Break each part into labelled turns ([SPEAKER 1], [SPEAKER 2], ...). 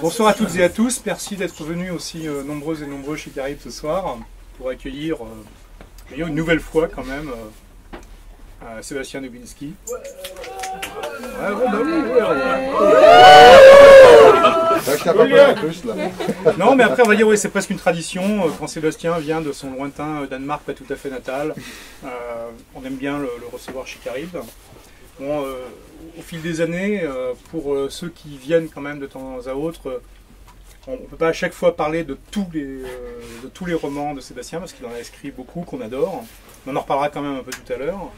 [SPEAKER 1] Bonsoir à toutes et à tous, merci d'être venus aussi nombreuses et nombreux chez Caribe ce soir pour accueillir une nouvelle fois quand même Sébastien Dubinski. Non mais après on va dire oui, c'est presque une tradition quand Sébastien vient de son lointain Danemark pas tout à fait natal. On aime bien le recevoir chez Caribe. Bon, au fil des années, pour ceux qui viennent quand même de temps à autre, on ne peut pas à chaque fois parler de tous les romans de Sébastien, parce qu'il en a écrit beaucoup qu'on adore. On en reparlera quand même un peu tout à l'heure.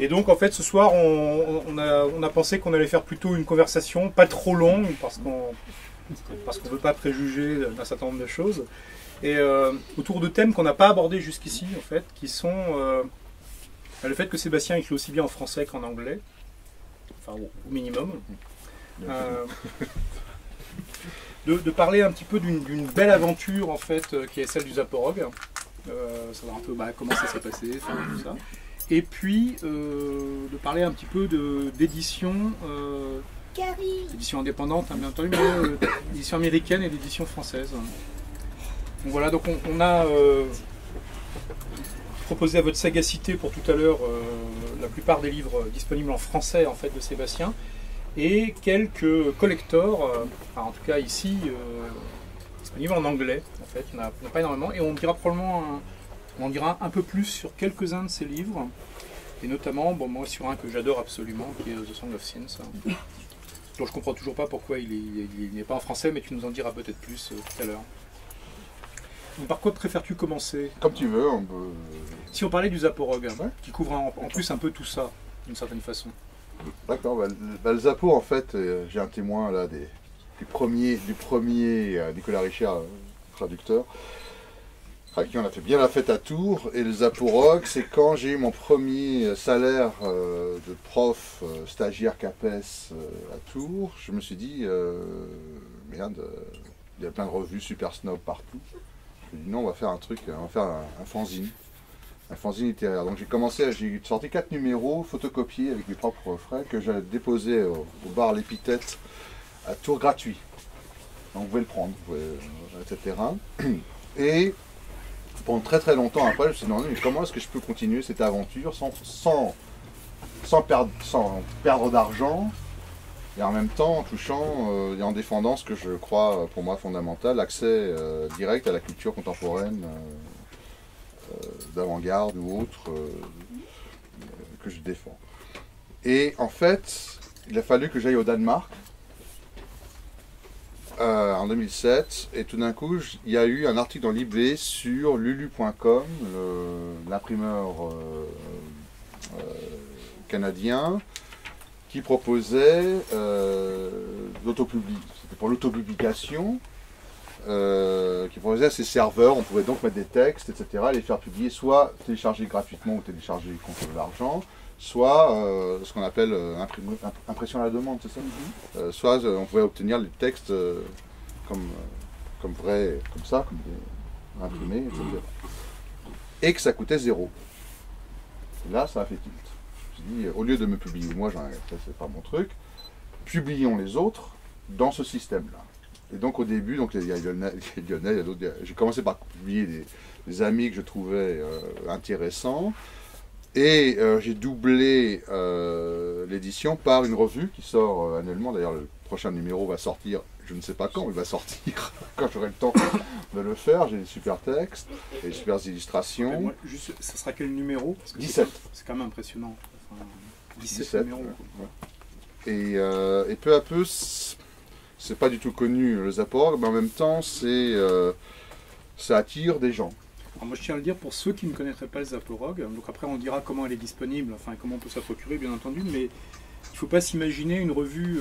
[SPEAKER 1] Et donc en fait ce soir on a pensé qu'on allait faire plutôt une conversation pas trop longue, parce qu'on ne veut pas préjuger d'un certain nombre de choses. Et autour de thèmes qu'on n'a pas abordés jusqu'ici en fait, qui sont le fait que Sébastien écrit aussi bien en français qu'en anglais, enfin au minimum. De parler un petit peu d'une belle aventure en fait, qui est celle du Zaporog. Savoir un peu comment ça s'est passé, tout ça. Et puis de parler un petit peu d'édition, d'édition indépendante, hein, bien entendu, mais d'édition américaine et d'édition française. Donc voilà, donc on a proposé à votre sagacité pour tout à l'heure la plupart des livres disponibles en français en fait de Sébastien et quelques collectors, en tout cas ici disponibles en anglais en fait. Il n'y en a pas énormément et on dira probablement on en dira un peu plus sur quelques-uns de ces livres et notamment moi sur un que j'adore absolument qui est The Song of Sins, dont je comprends toujours pas pourquoi il n'est pas en français, mais tu nous en diras peut-être plus tout à l'heure. Donc, par quoi préfères-tu commencer?
[SPEAKER 2] Comme tu veux, on peut...
[SPEAKER 1] Si on parlait du Zaporog,
[SPEAKER 2] ouais,
[SPEAKER 1] qui couvre en plus un peu tout ça, d'une certaine façon.
[SPEAKER 2] D'accord, le Zapo, en fait, j'ai un témoin là du premier Nicolas Richard, traducteur, avec qui on a fait bien la fête à Tours. Et le Zaporog, c'est quand j'ai eu mon premier salaire de prof stagiaire CAPES à Tours, je me suis dit, merde, il y a plein de revues super snob partout. Je me suis dit non, on va faire un truc, on va faire un fanzine. Un fanzine littéraire. Donc j'ai sorti 4 numéros photocopiés avec mes propres frais que j'ai déposés au bar L'Épithète à Tours gratuit. Donc vous pouvez le prendre, etc. Et pendant très très longtemps après, je me suis demandé mais comment est-ce que je peux continuer cette aventure sans perdre d'argent et en même temps en touchant et en défendant ce que je crois pour moi fondamental, l'accès direct à la culture contemporaine. D'avant-garde ou autre que je défends. Et en fait, il a fallu que j'aille au Danemark en 2007 et tout d'un coup, il y a eu un article dans Libé sur lulu.com, l'imprimeur canadien, qui proposait c'était pour l'autopublication, qui proposait à ses serveurs, on pouvait donc mettre des textes, etc., les faire publier, soit télécharger gratuitement ou télécharger contre de l'argent, soit ce qu'on appelle impression à la demande, c'est ça, soit on pouvait obtenir les textes comme vrais, comme ça, comme imprimés, etc. Et que ça coûtait 0. Et là, ça a fait tilt. Je me suis dit, au lieu de me publier, moi, c'est pas mon truc, publions les autres dans ce système-là. Et donc au début, il y a Lionel, il y a d'autres. J'ai commencé par publier des amis que je trouvais intéressants. Et j'ai doublé l'édition par une revue qui sort annuellement. D'ailleurs, le prochain numéro va sortir, je ne sais pas quand, il va sortir quand j'aurai le temps de le faire. J'ai des super textes, des super illustrations.
[SPEAKER 1] Moi, juste, ça sera quel numéro? Parce que
[SPEAKER 2] 17.
[SPEAKER 1] C'est quand même impressionnant. Enfin,
[SPEAKER 2] 17
[SPEAKER 1] numéros.
[SPEAKER 2] Ouais. Et peu à peu, c'est pas du tout connu le Zaporog, mais en même temps, ça attire des gens.
[SPEAKER 1] Alors moi je tiens à le dire pour ceux qui ne connaîtraient pas le Zaporog, donc après on dira comment elle est disponible, enfin comment on peut se la procurer bien entendu, mais il ne faut pas s'imaginer une revue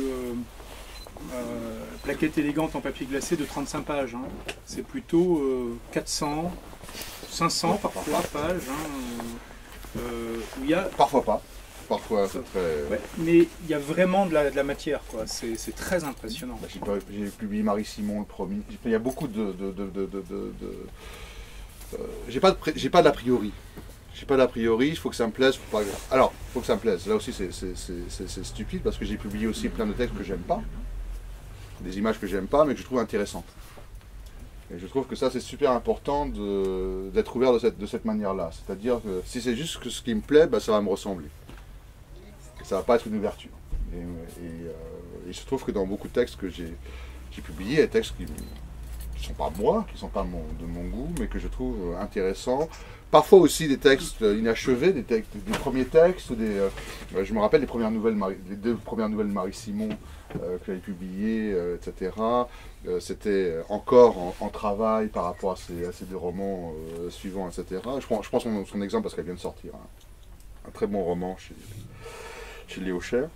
[SPEAKER 1] plaquette élégante en papier glacé de 35 pages. Hein. C'est plutôt 400, 500 parfois pages. Hein, où il y a...
[SPEAKER 2] Parfois pas. Parfois c'est très...
[SPEAKER 1] Ouais, mais il y a vraiment de la matière, quoi. C'est très impressionnant.
[SPEAKER 2] J'ai publié Marie Simon le premier. Il y a beaucoup j'ai pas d'a priori. J'ai pas d'a priori, il faut que ça me plaise. Faut pas... Alors, il faut que ça me plaise. Là aussi c'est stupide parce que j'ai publié aussi plein de textes que j'aime pas. des images que j'aime pas, mais que je trouve intéressantes. Et je trouve que ça, c'est super important d'être ouvert de cette manière-là. C'est-à-dire que si c'est juste que ce qui me plaît, bah, ça va me ressembler. Et ça va pas être une ouverture. Et il se trouve que dans beaucoup de textes que j'ai publiés, des textes qui ne sont pas moi, qui ne sont pas de mon goût, mais que je trouve intéressants. Parfois aussi des textes inachevés, des premiers textes. Je me rappelle les deux premières nouvelles de Marie Simon que j'avais publiées, etc. C'était encore en travail par rapport à ces deux romans suivants, etc. Je prends son exemple parce qu'elle vient de sortir un très bon roman chez Léo Cher,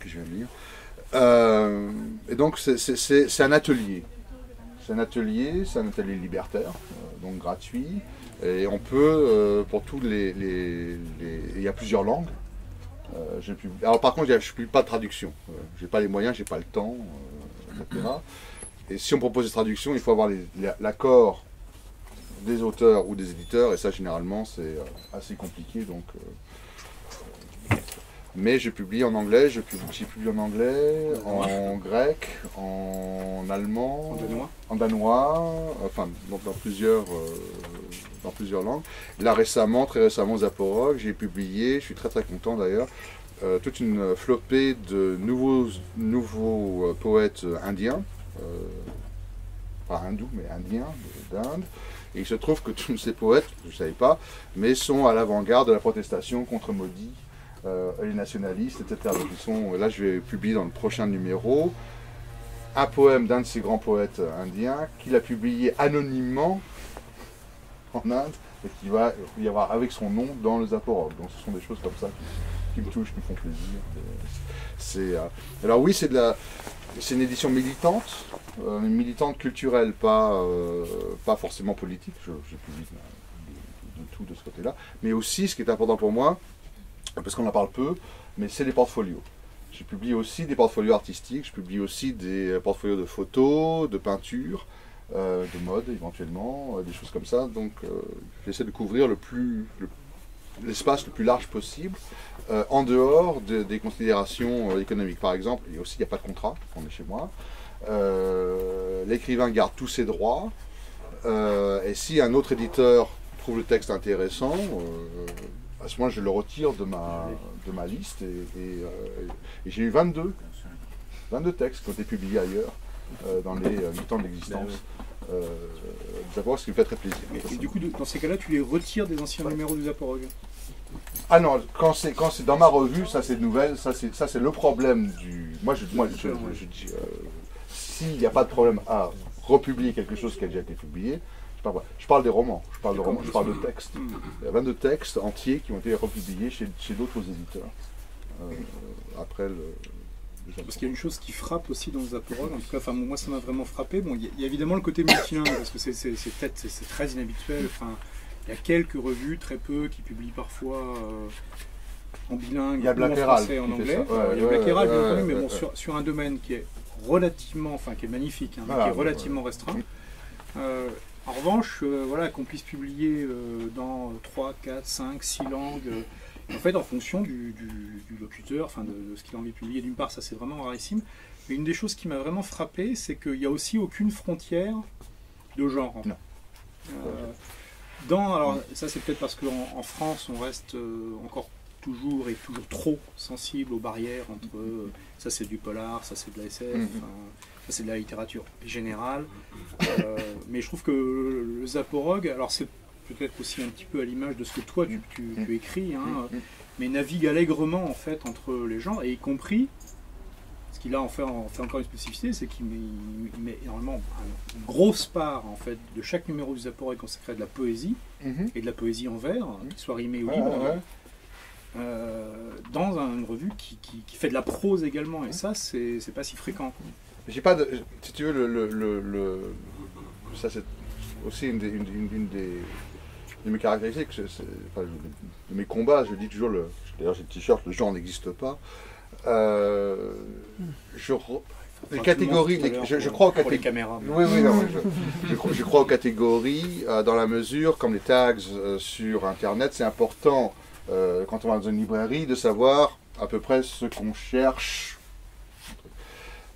[SPEAKER 2] que je viens de lire. Et donc c'est un atelier. C'est un atelier libertaire, donc gratuit. Et on peut, pour tous il y a plusieurs langues. Alors par contre, je ne publie pas de traduction. Je n'ai pas les moyens, je n'ai pas le temps, etc. Et si on propose des traductions, il faut avoir l'accord des auteurs ou des éditeurs. Et ça, généralement, c'est assez compliqué. Donc, mais je publie en anglais, j'ai publié en anglais, en grec, en allemand, en danois, enfin donc dans plusieurs langues. Là très récemment, Zaporog, j'ai publié, je suis très content d'ailleurs, toute une flopée de nouveaux poètes indiens, pas hindous mais indiens d'Inde. Et il se trouve que tous ces poètes, je ne savais pas, mais sont à l'avant-garde de la protestation contre Modi. Les nationalistes, etc. Donc là, je vais publier dans le prochain numéro un poème d'un de ces grands poètes indiens qu'il a publié anonymement en Inde et qui va y avoir avec son nom dans le Zaporog. Donc ce sont des choses comme ça qui me touchent, qui me font plaisir. Alors oui, c'est une édition militante, culturelle, pas forcément politique. Je publie de tout de ce côté-là, mais aussi ce qui est important pour moi, parce qu'on en parle peu, mais c'est les portfolios. Je publie aussi des portfolios artistiques, je publie aussi des portfolios de photos, de peintures, de mode éventuellement, des choses comme ça. Donc j'essaie de couvrir l'espace le plus large possible, en dehors des considérations économiques. Par exemple, il n'y a pas de contrat, on est chez moi. L'écrivain garde tous ses droits, et si un autre éditeur trouve le texte intéressant, à ce moment, je le retire de ma liste et j'ai eu 22 textes qui ont été publiés ailleurs dans les 8 ans d'existence. Zaporog, ce qui me fait très plaisir.
[SPEAKER 1] Et du coup, dans ces cas-là, tu les retires des anciens numéros du Zaporog?
[SPEAKER 2] Ah non, quand c'est dans ma revue, ça c'est de nouvelles, ça c'est le problème du... Moi je dis, s'il n'y a pas de problème à republier quelque chose qui a déjà été publié, je parle des romans, je parle de textes. Il y a 22 textes entiers qui ont été republiés chez d'autres éditeurs. Après
[SPEAKER 1] Parce qu'il y a une chose qui frappe aussi dans le Zaporog, en tout cas, moi ça m'a vraiment frappé. Bon, il y a évidemment le côté multilingue, parce que c'est très inhabituel. Enfin, il y a quelques revues, très peu, qui publient parfois en bilingue, ou en français, en anglais. Il y a Black Herald, bien entendu, mais bon, sur un domaine qui est relativement, qui est magnifique, qui est relativement restreint. En revanche, qu'on puisse publier dans 3, 4, 5, 6 langues, en fait, en fonction du locuteur, de ce qu'il a envie de publier, d'une part, ça c'est vraiment rarissime. Mais une des choses qui m'a vraiment frappé, c'est qu'il n'y a aussi aucune frontière de genre. En fait. Alors, ça c'est peut-être parce qu'en France, on reste encore toujours trop sensible aux barrières entre ça c'est du polar, ça c'est de la SF, ça c'est de la littérature générale. Mais je trouve que le Zaporog, alors c'est peut-être aussi un petit peu à l'image de ce que toi tu écris, mais navigue allègrement en fait entre les genres, et y compris, ce qu'il a en fait encore une spécificité, c'est qu'il met énormément une grosse part en fait de chaque numéro du Zaporog consacré à de la poésie, et de la poésie en vers, qu'il soit rimé ou libre. Dans une revue qui fait de la prose également, et ça c'est pas si fréquent.
[SPEAKER 2] J'ai pas de, si tu veux, ça c'est aussi une de mes caractéristiques, de mes combats. Je dis toujours, d'ailleurs j'ai le t-shirt, le genre n'existe pas. Les catégories, je crois aux catégories. Oui, non, je crois aux catégories dans la mesure, comme les tags sur Internet, c'est important quand on va dans une librairie de savoir à peu près ce qu'on cherche.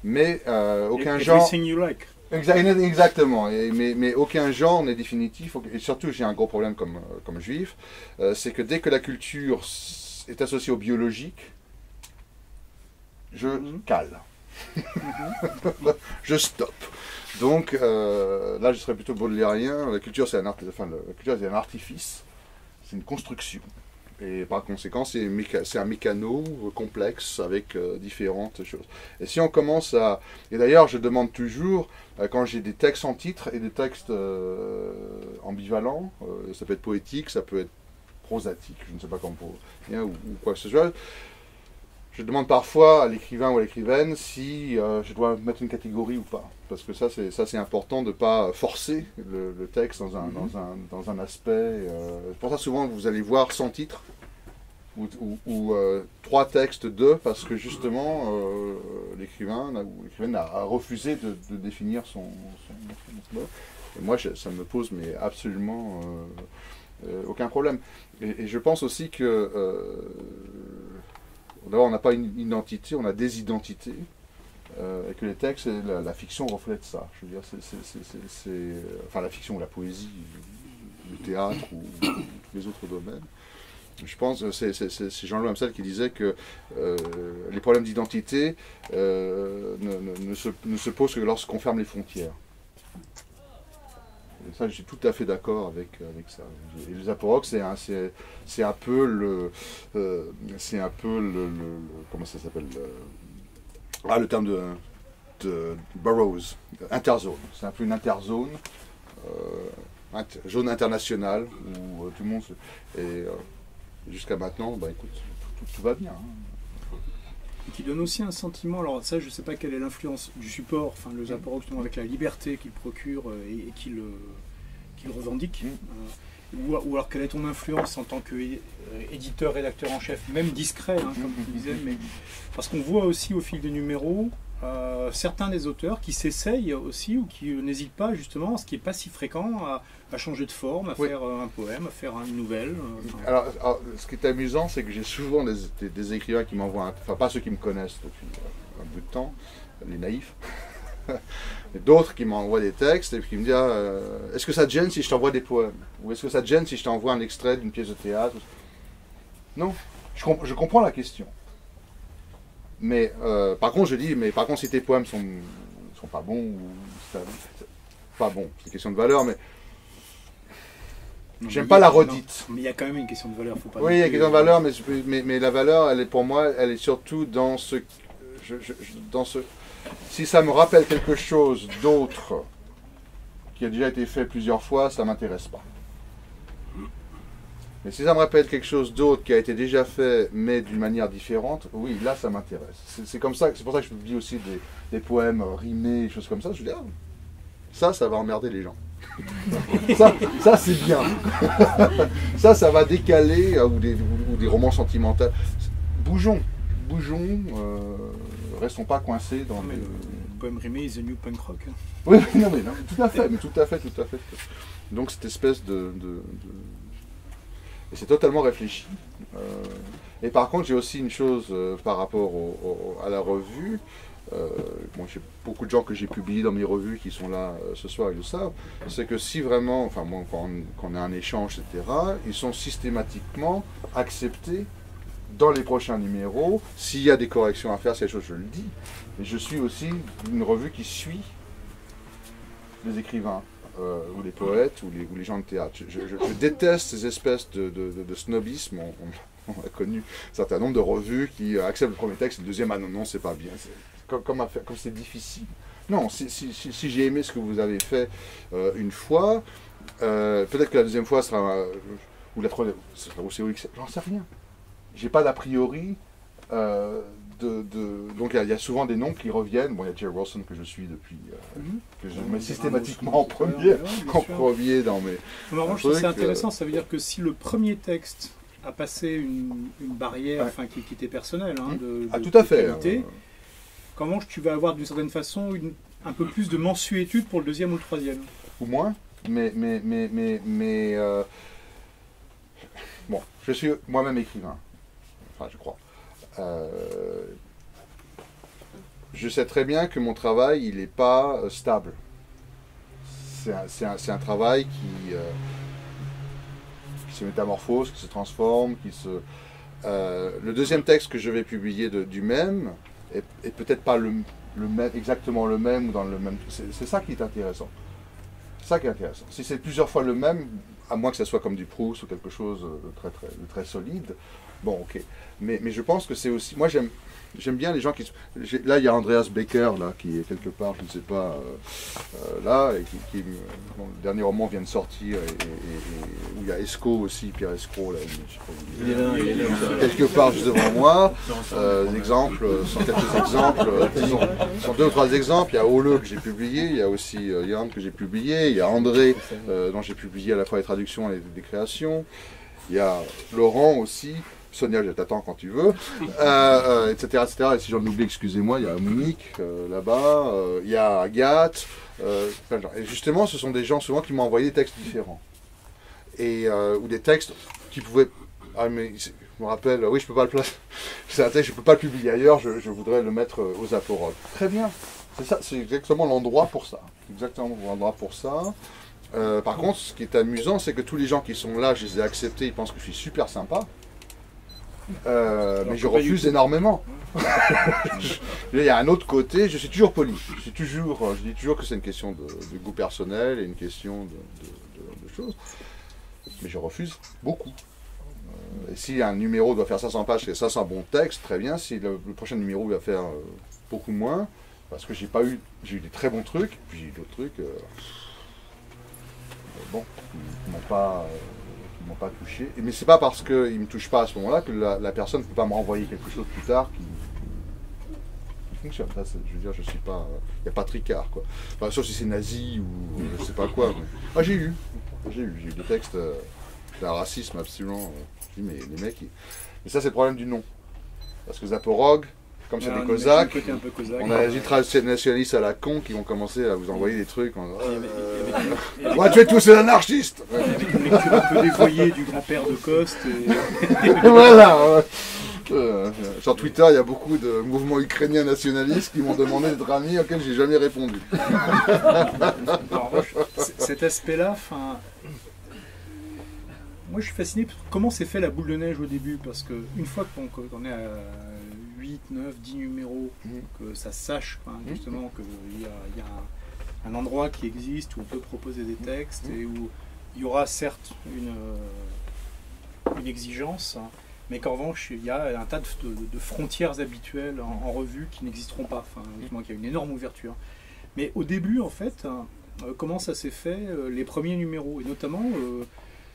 [SPEAKER 2] mais aucun genre...
[SPEAKER 1] Everything you like.
[SPEAKER 2] Exactement, mais aucun genre n'est définitif, et surtout j'ai un gros problème comme juif, c'est que dès que la culture est associée au biologique, je cale, je stoppe. Donc là je serais plutôt baudelairien, la culture c'est un artifice, c'est une construction. Et par conséquent, c'est un mécano complexe avec différentes choses. Et si on commence à... Et d'ailleurs, je demande toujours, quand j'ai des textes en titre et des textes ambivalents, ça peut être poétique, ça peut être prosatique, je ne sais pas comment dire, ou quoi que ce soit, je demande parfois à l'écrivain ou à l'écrivaine si je dois mettre une catégorie ou pas. Parce que ça c'est important de ne pas forcer le texte dans un aspect. Pour ça, souvent, vous allez voir sans titre ou 3 textes de, parce que justement, l'écrivain ou l'écrivaine a refusé de définir son et moi, ça me pose mais absolument aucun problème. Et je pense aussi que d'abord, on n'a pas une identité, on a des identités, et que les textes, la fiction reflète ça. Je veux dire, enfin la fiction ou la poésie, le théâtre ou tous les autres domaines. Je pense que c'est Jean-Louis Amsel qui disait que les problèmes d'identité ne se posent que lorsqu'on ferme les frontières. Et ça, je suis tout à fait d'accord avec ça. Et les aporoques, c'est un peu le comment ça s'appelle le terme de boroughs, interzone. C'est un peu une interzone, zone internationale où tout le monde et jusqu'à maintenant, bah écoute, tout va bien. Hein.
[SPEAKER 1] Et qui donne aussi un sentiment, alors ça je ne sais pas quelle est l'influence du support, enfin le Zaporo justement avec la liberté qu'il procure et qu'il revendique, ou alors quelle est ton influence en tant qu'éditeur, rédacteur en chef, même discret, hein, comme tu disais, mais parce qu'on voit aussi au fil des numéros certains des auteurs qui s'essayent aussi ou qui n'hésitent pas justement, ce qui n'est pas si fréquent, à changer de forme, à faire un poème, à faire une nouvelle.
[SPEAKER 2] Alors, ce qui est amusant, c'est que j'ai souvent des écrivains qui m'envoient, enfin pas ceux qui me connaissent depuis un bout de temps, les naïfs, mais d'autres qui m'envoient des textes et qui me disent est-ce que ça te gêne si je t'envoie des poèmes? Ou est-ce que ça te gêne si je t'envoie un extrait d'une pièce de théâtre? Non, je comprends la question. Mais par contre, je dis, mais par contre, si tes poèmes sont pas bons, ou pas bon, c'est une question de valeur, mais j'aime pas la redite.
[SPEAKER 1] Mais il y a quand même une question de valeur, faut pas.
[SPEAKER 2] Oui, il y a une question de valeur, mais la valeur, elle est pour moi, elle est surtout dans ce, si ça me rappelle quelque chose d'autre qui a déjà été fait plusieurs fois, ça m'intéresse pas. Mais si ça me rappelle quelque chose d'autre qui a été déjà fait, mais d'une manière différente, oui, là, ça m'intéresse. C'est comme ça, c'est pour ça que je publie aussi des poèmes rimés, des choses comme ça. Je dis, ça va emmerder les gens. ça c'est bien. ça va décaler, ou des romans sentimentaux. Bougeons, restons pas coincés dans
[SPEAKER 1] le poème rimé is the new punk rock.
[SPEAKER 2] Oui, non, tout à fait. Donc cette espèce et c'est totalement réfléchi. Et par contre, j'ai aussi une chose par rapport à la revue. J'ai beaucoup de gens que j'ai publiés dans mes revues qui sont là ce soir, ils le savent. C'est que si vraiment, enfin, quand on a un échange, etc., ils sont systématiquement acceptés dans les prochains numéros. S'il y a des corrections à faire, c'est quelque chose, je le dis. Mais je suis aussi une revue qui suit les écrivains. Ou les poètes, ou les gens de théâtre. Je déteste ces espèces de snobisme. On a connu un certain nombre de revues qui acceptent le premier texte, et le deuxième, non, c'est pas bien. Comme c'est difficile. Non, si j'ai aimé ce que vous avez fait une fois, peut-être que la deuxième fois sera, ou la troisième, sera aussi oui, j'en sais rien. J'ai pas d'a priori. Donc il y a souvent des noms qui reviennent. Bon, il y a Jerry Wilson que je suis depuis, que je mets systématiquement en premier dans mes.
[SPEAKER 1] En revanche, c'est intéressant. Ça veut dire que si le premier texte a passé une barrière, enfin qui était personnelle,
[SPEAKER 2] tout à fait.
[SPEAKER 1] Qualité, comment tu vas avoir d'une certaine façon un peu plus de mensuétude pour le deuxième ou le troisième?
[SPEAKER 2] Ou moins, mais bon, je suis moi-même écrivain. Enfin, je crois. je sais très bien que mon travail, il n'est pas stable. C'est un travail qui se métamorphose, qui se transforme, le deuxième texte que je vais publier du même est peut-être pas même, exactement le même ou dans le même. C'est ça qui est intéressant. C'est ça qui est intéressant. Si c'est plusieurs fois le même, à moins que ça soit comme du Proust ou quelque chose de très solide, bon, ok. Mais je pense que c'est aussi. Moi, j'aime bien les gens qui. Là, il y a Andreas Becker, là, qui est quelque part, je ne sais pas, là, et dont le dernier roman vient de sortir, où il y a Escroc aussi, Pierre Escroc, là,
[SPEAKER 3] il est là,
[SPEAKER 2] quelque part juste devant moi. Les exemples sont quelques exemples, sont deux ou trois exemples. Il y a Ole que j'ai publié, il y a aussi Yann que j'ai publié, il y a André dont j'ai publié à la fois les traductions et les créations. Il y a Laurent aussi. Sonia, je t'attends quand tu veux, etc., etc. Et si j'en oublie, excusez-moi, il y a Monique là-bas, il y a Agathe. Et justement, ce sont des gens souvent qui m'ont envoyé des textes différents. Ou des textes qui pouvaient... Ah, mais je me rappelle, oui, je peux pas le placer. C'est un texte, je ne peux pas le publier ailleurs, je voudrais le mettre aux aporogues. Très bien, c'est ça, c'est exactement l'endroit pour ça. Exactement l'endroit pour ça. Par contre, ce qui est amusant, c'est que tous les gens qui sont là, je les ai acceptés, ils pensent que je suis super sympa. Mais je refuse énormément. Il y a un autre côté, je suis toujours poli. Je dis toujours que c'est une question de goût personnel et une question de choses. Mais je refuse beaucoup. Et si un numéro doit faire 500 pages et 500 bons textes, très bien. Si le prochain numéro va faire beaucoup moins, parce que j'ai eu des très bons trucs, puis j'ai eu d'autres trucs, qui m'ont pas touché. Mais c'est pas parce qu'ils ne me touchent pas à ce moment-là que la personne ne peut pas me renvoyer quelque chose plus tard qui fonctionne. Là, je veux dire, je suis pas... Il n'y a pas tricard, quoi. Enfin, sauf si c'est nazi ou je sais pas quoi. Mais... Ah, j'ai eu des textes d'un racisme absolument... Je dis, mais les mecs... Mais ça, c'est le problème du nom. Parce que Zaporog, comme c'est des Cosaques, on a des ultra-nationalistes à la con qui vont commencer à vous envoyer des trucs. On va tuer tous ces anarchistes.
[SPEAKER 1] Il y avait une lecture un peu dévoyée du grand-père de Coste.
[SPEAKER 2] Voilà. Sur Twitter, il y a beaucoup de mouvements ukrainiens nationalistes qui m'ont demandé d'être ami auxquels j'ai jamais répondu.
[SPEAKER 1] Alors, cet aspect-là, moi je suis fasciné par comment s'est fait la boule de neige au début, parce qu'une fois qu'on est à 8, 9, 10 numéros, que ça sache justement qu'il y a un endroit qui existe où on peut proposer des textes et où il y aura certes une exigence, mais qu'en revanche il y a un tas de frontières habituelles en revue qui n'existeront pas, justement qu'il y a une énorme ouverture. Mais au début en fait, comment ça s'est fait les premiers numéros, et notamment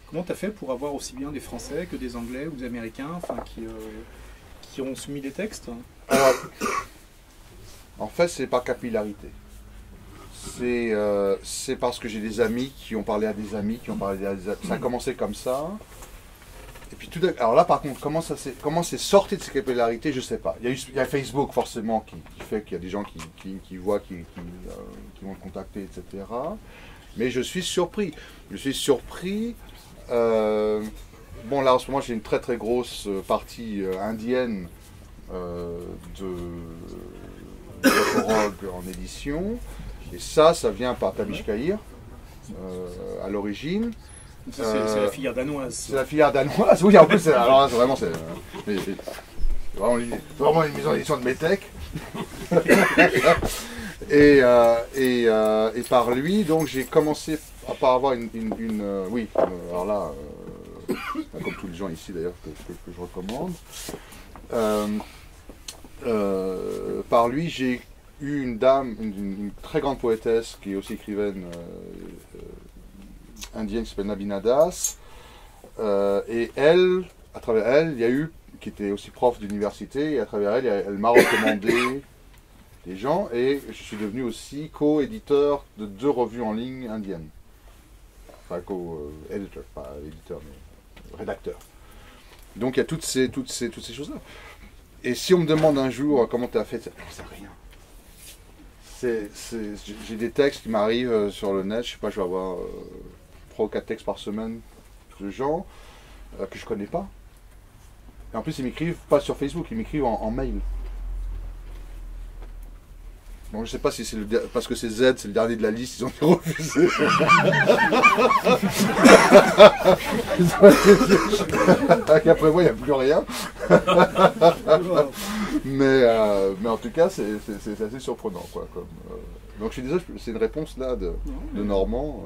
[SPEAKER 1] comment tu as fait pour avoir aussi bien des Français que des Anglais ou des Américains qui ont soumis des textes?
[SPEAKER 2] Alors, en fait, c'est par capillarité. C'est parce que j'ai des amis qui ont parlé à des amis, qui ont parlé à des amis. Ça a commencé comme ça. Et puis tout alors là, par contre, comment c'est sorti de ces capillarités, je ne sais pas. Il y a Facebook, forcément, qui fait qu'il y a des gens qui voient, qui vont le contacter, etc. Mais je suis surpris. Bon, là, en ce moment, j'ai une très très grosse partie indienne de Zaporog en édition. Et ça vient par Tabish Kahir à l'origine.
[SPEAKER 1] C'est la filière danoise.
[SPEAKER 2] C'est la filière danoise, oui, en plus, c'est vraiment une maison d'édition de Métèque. et par lui, donc j'ai commencé par avoir alors là, comme tous les gens ici d'ailleurs que je recommande. Par lui, j'ai eu une dame, une très grande poétesse qui est aussi écrivaine indienne qui s'appelle Nabina Das. Et elle, à travers elle, il y a eu, qui était aussi prof d'université, et à travers elle, elle m'a recommandé des gens, et je suis devenu aussi co-éditeur de 2 revues en ligne indiennes. Enfin, co-éditeur, pas éditeur, mais rédacteur. Donc il y a toutes ces choses-là. Et si on me demande un jour comment tu as fait, j'en sais rien. J'ai des textes qui m'arrivent sur le net, je sais pas, je vais avoir 3 ou 4 textes par semaine de gens que je connais pas. Et en plus, ils m'écrivent pas sur Facebook, ils m'écrivent en mail. Donc je sais pas si c'est parce que c'est Z, c'est le dernier de la liste, ils ont été refusés. Qu'après moi, il n'y a plus rien. Mais en tout cas, c'est assez surprenant, quoi. Donc je suis désolé, c'est une réponse là de Normand.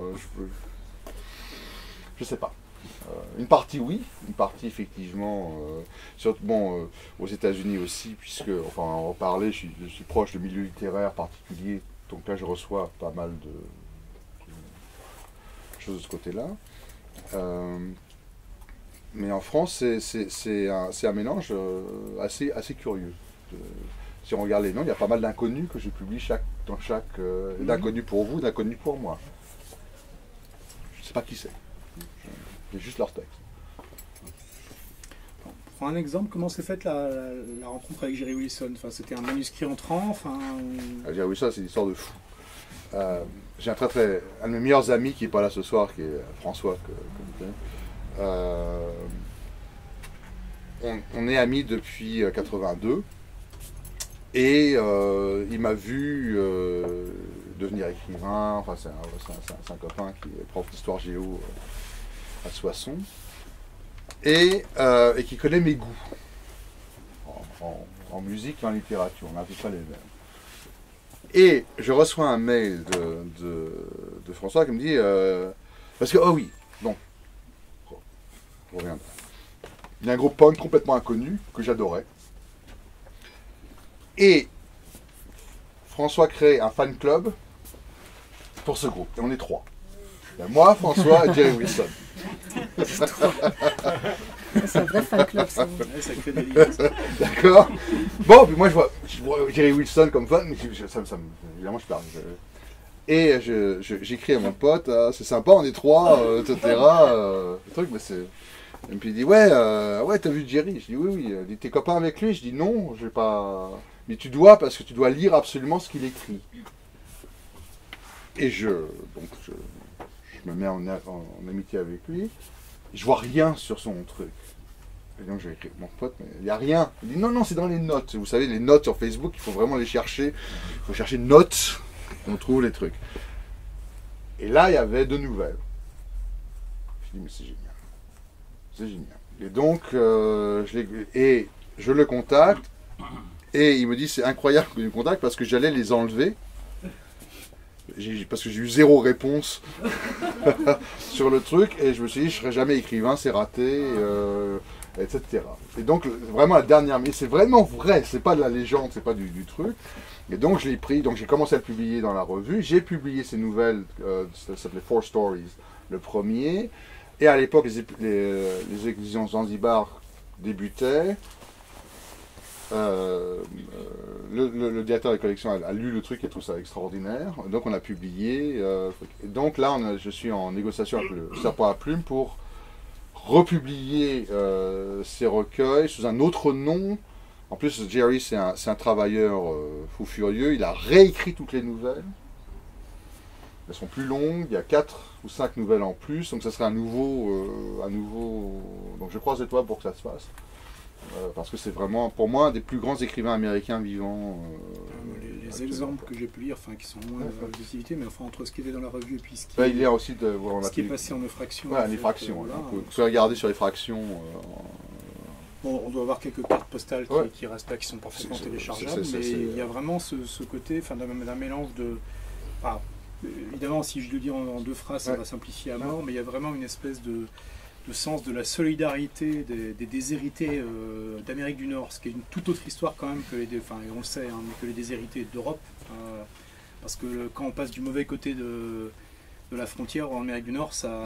[SPEAKER 2] Je sais pas. Une partie oui, une partie effectivement, aux États-Unis aussi, puisque, enfin, on en parlait, je suis proche de milieu littéraire particulier, donc là je reçois pas mal de choses de ce côté-là. Mais en France, c'est un mélange assez curieux. Si on regarde les noms, il y a pas mal d'inconnus que je publie d'inconnus pour vous, d'inconnus pour moi. Je ne sais pas qui c'est. J'ai juste leur texte.
[SPEAKER 1] Pour un exemple, comment s'est faite la rencontre avec Jerry Wilson? Enfin, c'était un manuscrit entrant,
[SPEAKER 2] Jerry Wilson, c'est une histoire de fou. J'ai un de mes meilleurs amis qui n'est pas là ce soir, qui est François, que vous connaissez. On est amis depuis 82. Et il m'a vu devenir écrivain. Enfin, c'est un copain qui est prof d'histoire géo à Soissons, et qui connaît mes goûts en musique et en littérature. On n'a pas les mêmes. Et je reçois un mail de François qui me dit parce que, oh oui, bon, je reviendrai. Il y a un groupe punk complètement inconnu que j'adorais. Et François crée un fan club pour ce groupe. Et on est 3. Moi, François et Jerry Wilson.
[SPEAKER 3] C'est un vrai fan club, ça.
[SPEAKER 2] D'accord. Bon, puis moi, je vois Jerry Wilson comme fan, mais évidemment, je parle. Et j'écris à mon pote, c'est sympa, on est 3, etc. Le truc, mais c'est... Et puis il dit, ouais, t'as vu Jerry? Je dis, oui. Il dit, t'es copain avec lui? Je dis, non, je vais pas... Mais tu dois, parce que tu dois lire absolument ce qu'il écrit. Et je me mets en amitié avec lui. Je vois rien sur son truc. Et donc j'ai écrit, mon pote, mais il n'y a rien. Il dit, non, c'est dans les notes. Vous savez, les notes sur Facebook, il faut vraiment les chercher. Il faut chercher notes, on trouve les trucs. Et là, il y avait 2 nouvelles. Je dis, mais c'est génial. C'est génial. Et donc, je le contacte. Et il me dit, c'est incroyable que tu me contactes parce que j'allais les enlever. Parce que j'ai eu 0 réponse sur le truc. Et je me suis dit, je ne serai jamais écrivain, c'est raté, etc. Et donc, vraiment, la dernière... Mais c'est vraiment vrai, c'est pas de la légende, c'est pas du truc. Et donc, je l'ai pris, donc j'ai commencé à le publier dans la revue. J'ai publié ces nouvelles, ça s'appelait 4 Stories, le premier. Et à l'époque, les éditions Zanzibar débutaient. Le directeur des collections a lu le truc et trouve ça extraordinaire. Donc on a publié. Et donc là, je suis en négociation avec le Serpent à Plume pour republier ces recueils sous un autre nom. En plus, Jerry, c'est un travailleur fou furieux. Il a réécrit toutes les nouvelles. Elles sont plus longues. Il y a 4 ou 5 nouvelles en plus. Donc ça serait un nouveau. Donc je croise les doigts pour que ça se fasse. Parce que c'est vraiment, pour moi, un des plus grands écrivains américains vivants.
[SPEAKER 1] Les exemples que j'ai pu lire, enfin, qui sont moins de visibilité, mais enfin, entre ce qui était dans la revue et puis ce qui,
[SPEAKER 2] il y a aussi
[SPEAKER 1] ce qui est passé en effraction.
[SPEAKER 2] Ouais, en effraction. Vous pouvez regarder sur effraction.
[SPEAKER 1] Bon, on doit avoir quelques cartes postales qui restent là, qui sont parfaitement téléchargeables, mais il y a vraiment ce côté, enfin, d'un mélange de... Enfin, évidemment, si je le dis en 2 phrases, ça va simplifier à mort, mais il y a vraiment une espèce de sens de la solidarité des déshérités d'Amérique du Nord, ce qui est une toute autre histoire quand même que on le sait, mais que les déshérités d'Europe, parce que quand on passe du mauvais côté de la frontière en Amérique du Nord, ça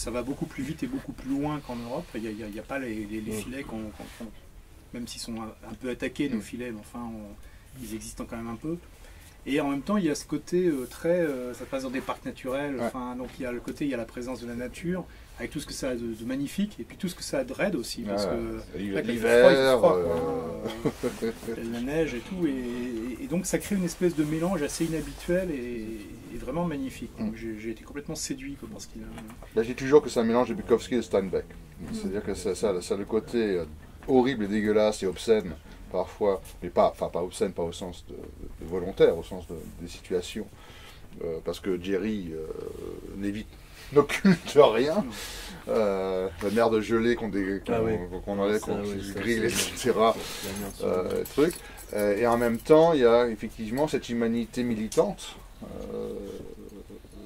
[SPEAKER 1] va beaucoup plus vite et beaucoup plus loin qu'en Europe. Il n'y a pas les filets, même s'ils sont un peu attaqués, nos filets, mais enfin, ils existent quand même un peu. Et en même temps, il y a ce côté ça passe dans des parcs naturels, donc il y a la présence de la nature, avec tout ce que ça a de magnifique, et puis tout ce que ça a de raide aussi, parce que
[SPEAKER 2] l'hiver,
[SPEAKER 1] la neige et tout, et donc ça crée une espèce de mélange assez inhabituel et vraiment magnifique. Donc j'ai été complètement séduit par ce qu'il a...
[SPEAKER 2] Là, je dis toujours que c'est un mélange de Bukowski et de Steinbeck. C'est-à-dire que ça a le côté horrible et dégueulasse et obscène parfois, mais pas obscènes, pas au sens de volontaire, au sens des situations, parce que Jerry n'occulte rien. La mer de gelée qu'on enlève, qu'on grille, etc. Truc. Et en même temps, il y a effectivement cette humanité militante,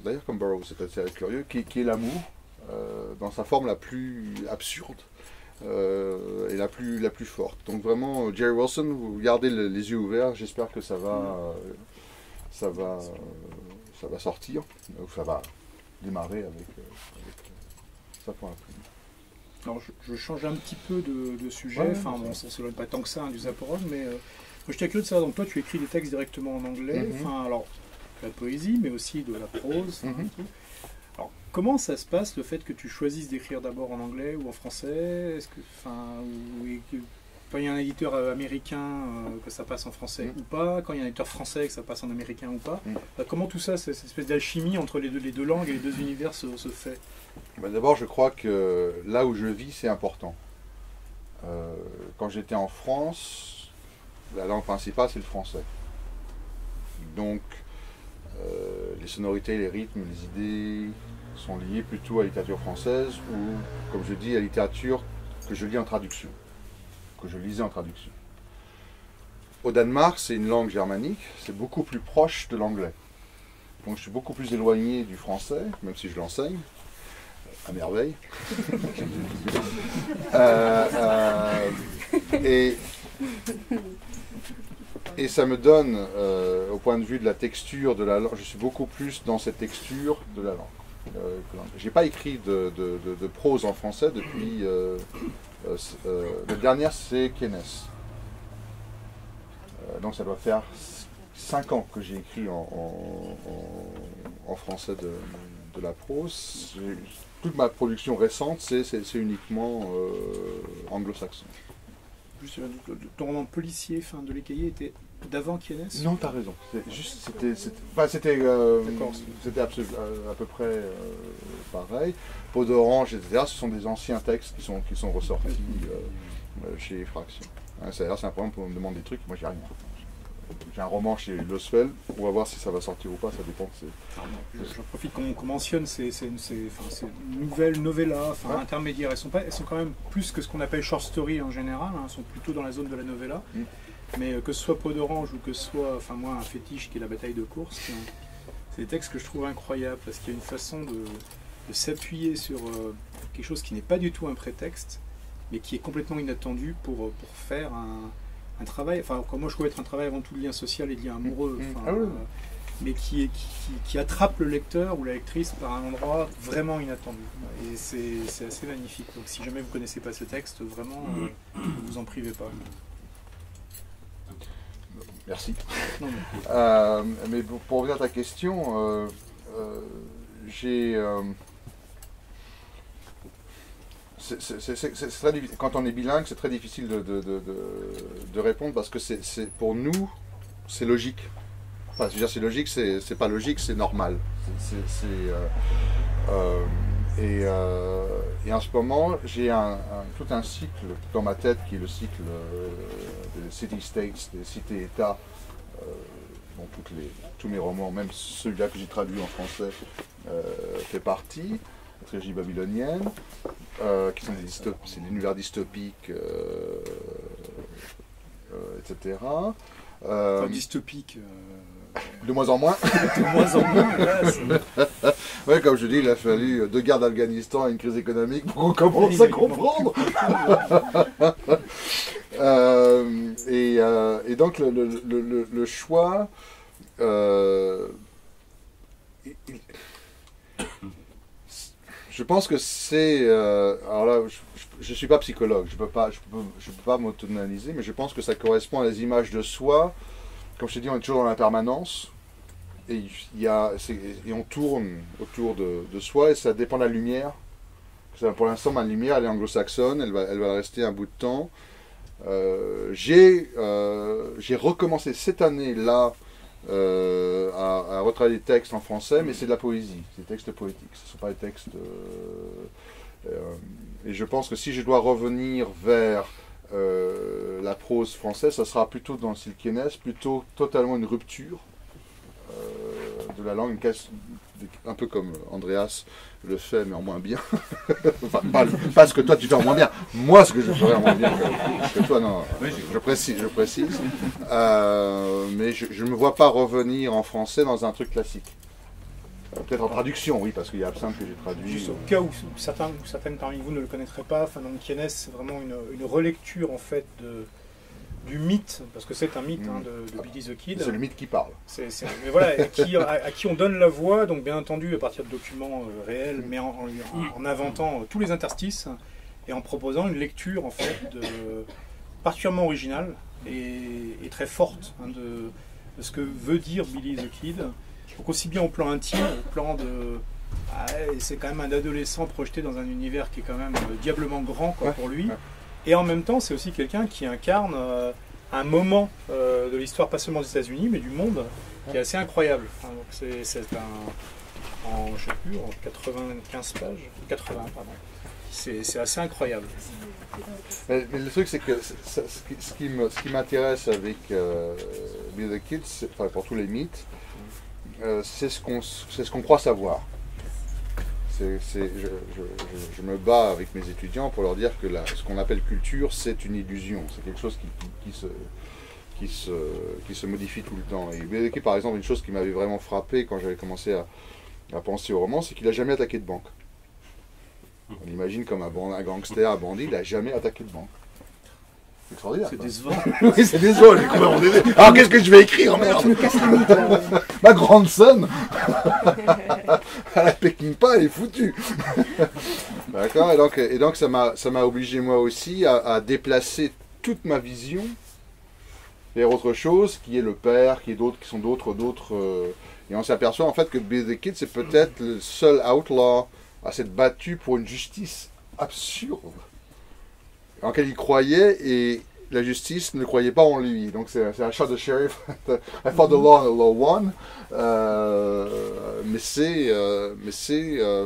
[SPEAKER 2] d'ailleurs comme Burroughs, c'est assez curieux, qui est l'amour, dans sa forme la plus absurde et la plus forte. Donc vraiment, Jerry Wilson, vous gardez les yeux ouverts, j'espère que ça va sortir, ou ça va démarrer avec ça pour la plume.
[SPEAKER 1] Alors je change un petit peu de sujet, enfin bon, ça ne s'éloigne pas tant que ça du Zapporov, mais moi j'étais curieux de savoir, donc toi tu écris des textes directement en anglais, enfin alors de la poésie, mais aussi de la prose, et tout. Alors comment ça se passe le fait que tu choisisses d'écrire d'abord en anglais ou en français? Est-ce que, quand il y a un éditeur américain, que ça passe en français ou pas, quand il y a un éditeur français, que ça passe en américain ou pas, comment tout ça, cette espèce d'alchimie entre les deux langues et les deux univers se fait?
[SPEAKER 2] D'abord, je crois que là où je vis, c'est important. Quand j'étais en France, la langue principale, c'est le français. Donc, les sonorités, les rythmes, les idées sont liés plutôt à la littérature française ou, comme je dis, à la littérature que je lis en traduction, que je lisais en traduction. Au Danemark, c'est une langue germanique, c'est beaucoup plus proche de l'anglais. Donc je suis beaucoup plus éloigné du français, même si je l'enseigne, à merveille. Et ça me donne, au point de vue de la texture de la langue, je suis beaucoup plus dans cette texture de la langue. J'ai pas écrit de prose en français depuis... la dernière, c'est Keynes. Donc ça doit faire 5 ans que j'ai écrit en français de la prose. Toute ma production récente, c'est uniquement anglo-saxon.
[SPEAKER 1] Juste, ton roman policier, de l'Écaillé, était d'avant Keynes?
[SPEAKER 2] Non, t'as raison. C'était à peu près pareil. Peau d'orange, etc. Ce sont des anciens textes qui sont ressortis chez Fraction. C'est un problème pour me demander des trucs. Moi, j'ai rien. J'ai un roman chez Losfeld. On va voir si ça va sortir ou pas. Ça dépend.
[SPEAKER 1] J'en profite qu'on mentionne ces nouvelles novellas, intermédiaires. Elles sont quand même plus que ce qu'on appelle short story en général. Elles sont plutôt dans la zone de la novella. Mais que ce soit Peau d'orange ou que ce soit, moi, un fétiche qui est la bataille de course, c'est des textes que je trouve incroyables parce qu'il y a une façon de s'appuyer sur quelque chose qui n'est pas du tout un prétexte, mais qui est complètement inattendu pour faire un travail. Moi je trouve être un travail avant tout de lien social et de lien amoureux, mais qui attrape le lecteur ou la lectrice par un endroit vraiment inattendu. Et c'est assez magnifique. Donc si jamais vous ne connaissez pas ce texte, vraiment, ne vous en privez pas.
[SPEAKER 2] Merci. Mais pour revenir à ta question, j'ai... quand on est bilingue, c'est très difficile de répondre parce que pour nous, c'est logique. Enfin, je veux dire, c'est logique, c'est pas logique, c'est normal. Et en ce moment, j'ai tout un cycle dans ma tête qui est le cycle des city-states, des cités-états, dont tous mes romans, même celui-là que j'ai traduit en français, fait partie, la trilogie babylonienne, qui sont c'est l'univers dystopique, etc.
[SPEAKER 1] Dystopique.
[SPEAKER 2] De moins en moins.
[SPEAKER 1] De moins en moins.
[SPEAKER 2] Ouais, comme je dis, il a fallu 2 guerres d'Afghanistan et une crise économique pour qu'on commence à comprendre. Et donc le choix, je pense que c'est... alors là, je ne suis pas psychologue, je peux pas m'auto-analyser, mais je pense que ça correspond à les images de soi. Comme je t'ai dit, on est toujours dans la permanence. Et on tourne autour de soi et ça dépend de la lumière. Pour l'instant, ma lumière, elle est anglo-saxonne, elle va rester un bout de temps. J'ai recommencé cette année-là à retravailler des textes en français, mais c'est de la poésie, c'est des textes poétiques, ce ne sont pas des textes... et je pense que si je dois revenir vers la prose française, ça sera plutôt dans le style Keynes, plutôt totalement une rupture de la langue, un peu comme Andreas le fait, mais en moins bien. Enfin, pas ce que toi tu fais en moins bien, moi ce que je ferais en moins bien que toi, non, je précise. Mais je ne me vois pas revenir en français dans un truc classique. Peut-être en traduction, oui, parce qu'il y a Absinthe que j'ai traduit.
[SPEAKER 1] Juste au cas où certaines parmi vous ne le connaîtraient pas, donc Keynes, c'est vraiment une relecture en fait du mythe, parce que c'est un mythe de Billy the Kid.
[SPEAKER 2] C'est le mythe qui parle.
[SPEAKER 1] Mais voilà, à qui on donne la voix, donc bien entendu à partir de documents réels, mais en inventant tous les interstices et en proposant une lecture en fait particulièrement originale et très forte de ce que veut dire Billy the Kid. Donc aussi bien au plan intime, au plan de... c'est quand même un adolescent projeté dans un univers qui est quand même diablement grand pour lui. Ouais. Et en même temps, c'est aussi quelqu'un qui incarne un moment de l'histoire, pas seulement des États-Unis, mais du monde, qui est assez incroyable. Enfin, donc c'est je sais plus, en 95 pages, 80, pardon. C'est assez incroyable.
[SPEAKER 2] Mais le truc, c'est que ce qui m'intéresse avec Billy the Kid, enfin, pour tous les mythes, c'est ce qu'on croit savoir. Je me bats avec mes étudiants pour leur dire que ce qu'on appelle culture, c'est une illusion. C'est quelque chose qui se modifie tout le temps. Et Billy the Kid, par exemple, une chose qui m'avait vraiment frappé quand j'avais commencé à penser au roman, c'est qu'il n'a jamais attaqué de banque. On imagine comme un gangster, un bandit, il n'a jamais attaqué de banque. C'est extraordinaire.
[SPEAKER 1] C'est décevant.
[SPEAKER 2] Oui, c'est décevant. Alors qu'est-ce que je vais écrire, merde? Ma grande sœur, à la Pékin pas, elle est foutue. D'accord. Et donc ça m'a obligé moi aussi à déplacer toute ma vision vers autre chose, qui est le père, qui sont d'autres. Et on s'aperçoit en fait que Billy the Kid, c'est peut-être le seul outlaw à s'être battu pour une justice absurde en laquelle il croyait, et la justice ne croyait pas en lui. Donc c'est un shot de sheriff. I fought the law and the law won. Mais c'est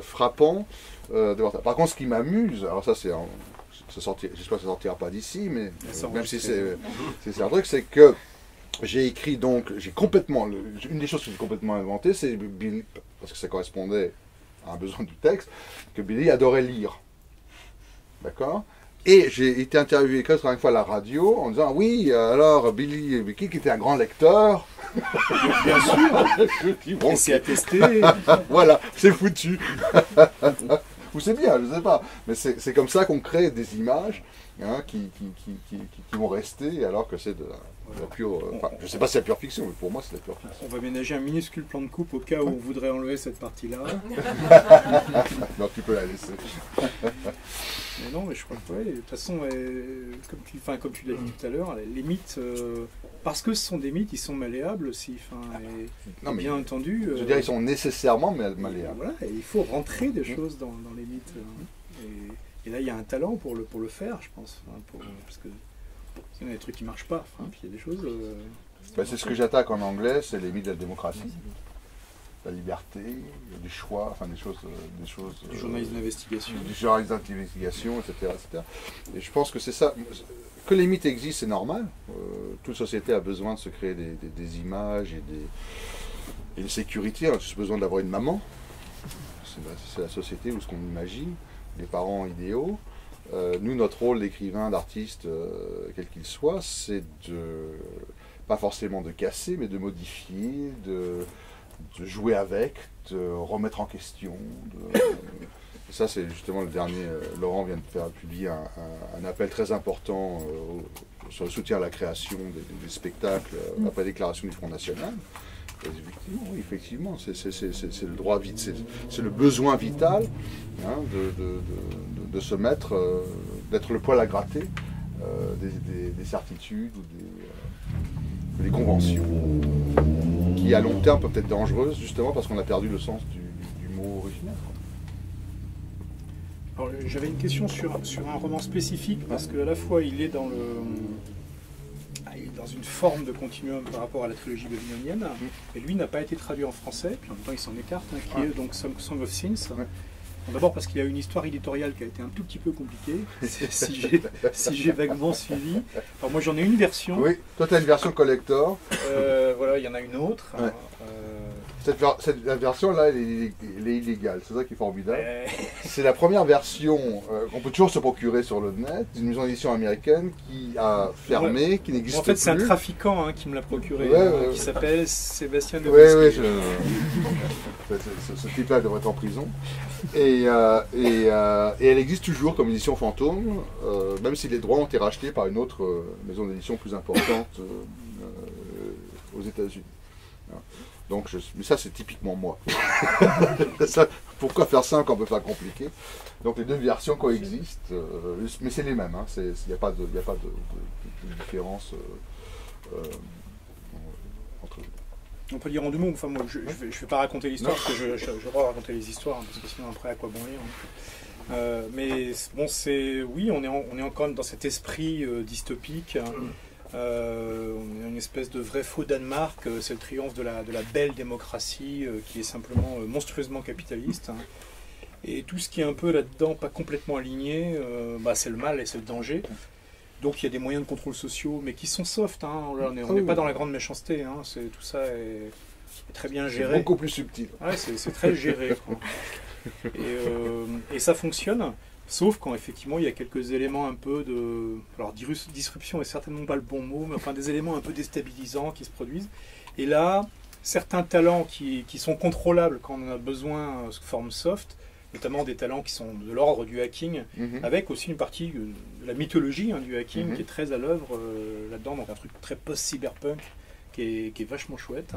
[SPEAKER 2] frappant de voir ça. Par contre, ce qui m'amuse, alors ça c'est, j'espère que ça sortira pas d'ici, mais même si c'est un truc, c'est que j'ai écrit donc, une des choses que j'ai complètement inventées, c'est Billy, parce que ça correspondait à un besoin du texte, que Billy adorait lire. D'accord? Et j'ai été interviewé 80 fois à la radio en disant oui, alors Billy qui était un grand lecteur.
[SPEAKER 1] Bien sûr. Je dis, bon, et c'est attesté.
[SPEAKER 2] Voilà, c'est foutu. Ou c'est bien, je ne sais pas. Mais c'est comme ça qu'on crée des images qui vont rester, alors que c'est de la pure... je ne sais pas si c'est la pure fiction, mais pour moi c'est la pure fiction.
[SPEAKER 1] On va ménager un minuscule plan de coupe au cas où on voudrait enlever cette partie-là.
[SPEAKER 2] Non, tu peux la laisser.
[SPEAKER 1] Mais non, mais je crois que de toute façon, comme tu l'as dit tout à l'heure, les mythes, parce que ce sont des mythes, ils sont malléables aussi. Non, mais bien entendu.
[SPEAKER 2] Je veux dire, ils sont nécessairement malléables.
[SPEAKER 1] Voilà, et il faut rentrer des choses dans les mythes. Et là, il y a un talent pour le faire, je pense. Parce que sinon, il y a des trucs qui ne marchent pas. Puis il y a des choses.
[SPEAKER 2] C'est ce que j'attaque en anglais, c'est les mythes de la démocratie. La liberté, du choix, enfin des choses
[SPEAKER 1] du journalisme d'investigation.
[SPEAKER 2] Du journalisme d'investigation, etc., etc. Et je pense que c'est ça. Que les mythes existent, c'est normal. Toute société a besoin de se créer des images et une sécurité. On a tous besoin d'avoir une maman. C'est la société où ce qu'on imagine, les parents idéaux. Nous, notre rôle d'écrivain, d'artiste, quel qu'il soit, c'est pas forcément de casser, mais de modifier, de jouer avec, de remettre en question. Et ça, c'est justement le dernier. Laurent vient de publier un appel très important sur le soutien à la création des spectacles après la déclaration du Front National. Et effectivement, c'est le droit vite, c'est le besoin vital de se mettre, d'être le poil à gratter des certitudes ou des conventions qui à long terme peuvent être dangereuses justement parce qu'on a perdu le sens du mot original.
[SPEAKER 1] Alors j'avais une question sur un roman spécifique parce qu'à la fois il est dans une forme de continuum par rapport à la trilogie babylonienne, et lui n'a pas été traduit en français, puis en même temps il s'en écarte, qui est donc Song of Sins. D'abord parce qu'il y a une histoire éditoriale qui a été un tout petit peu compliquée, si j'ai vaguement suivi. Alors moi j'en ai une version.
[SPEAKER 2] Oui, toi tu as une version collector.
[SPEAKER 1] Voilà, il y en a une autre.
[SPEAKER 2] Ouais. La version-là, elle est illégale, c'est ça qui est formidable. C'est la première version qu'on peut toujours se procurer sur le net, d'une maison d'édition américaine qui a fermé, ouais. Qui n'existe plus.
[SPEAKER 1] En fait, c'est un trafiquant qui me l'a procuré, qui s'appelle Sébastien de
[SPEAKER 2] ce type-là devrait être en prison. Et elle existe toujours comme édition fantôme, même si les droits ont été rachetés par une autre maison d'édition plus importante aux États-Unis. Donc, mais ça, c'est typiquement moi. Ça, pourquoi faire simple quand on peut faire compliqué? Donc, les deux versions coexistent, mais c'est les mêmes. Il n'y a pas de différence entre eux.
[SPEAKER 1] On peut dire en deux mots. Enfin, moi, je ne vais pas raconter l'histoire, parce que je vais pas raconter les histoires, parce que sinon, après, à quoi bon lire. Mais bon, oui, on est encore dans cet esprit dystopique. On a une espèce de vrai faux Danemark, c'est le triomphe de la belle démocratie qui est simplement monstrueusement capitaliste. Et tout ce qui est un peu là-dedans, pas complètement aligné, c'est le mal et c'est le danger. Donc il y a des moyens de contrôle sociaux, mais qui sont soft. On n'est pas dans la grande méchanceté. Tout ça est très bien géré.
[SPEAKER 2] C'est beaucoup plus subtil.
[SPEAKER 1] Ouais, c'est très géré. Et ça fonctionne. Sauf quand effectivement il y a quelques éléments un peu de... Alors disruption est certainement pas le bon mot, mais enfin des éléments un peu déstabilisants qui se produisent. Et là, certains talents qui sont contrôlables quand on en a besoin sous forme soft, notamment des talents qui sont de l'ordre du hacking, avec aussi une partie de la mythologie du hacking qui est très à l'œuvre là-dedans, donc un truc très post-cyberpunk qui est vachement chouette.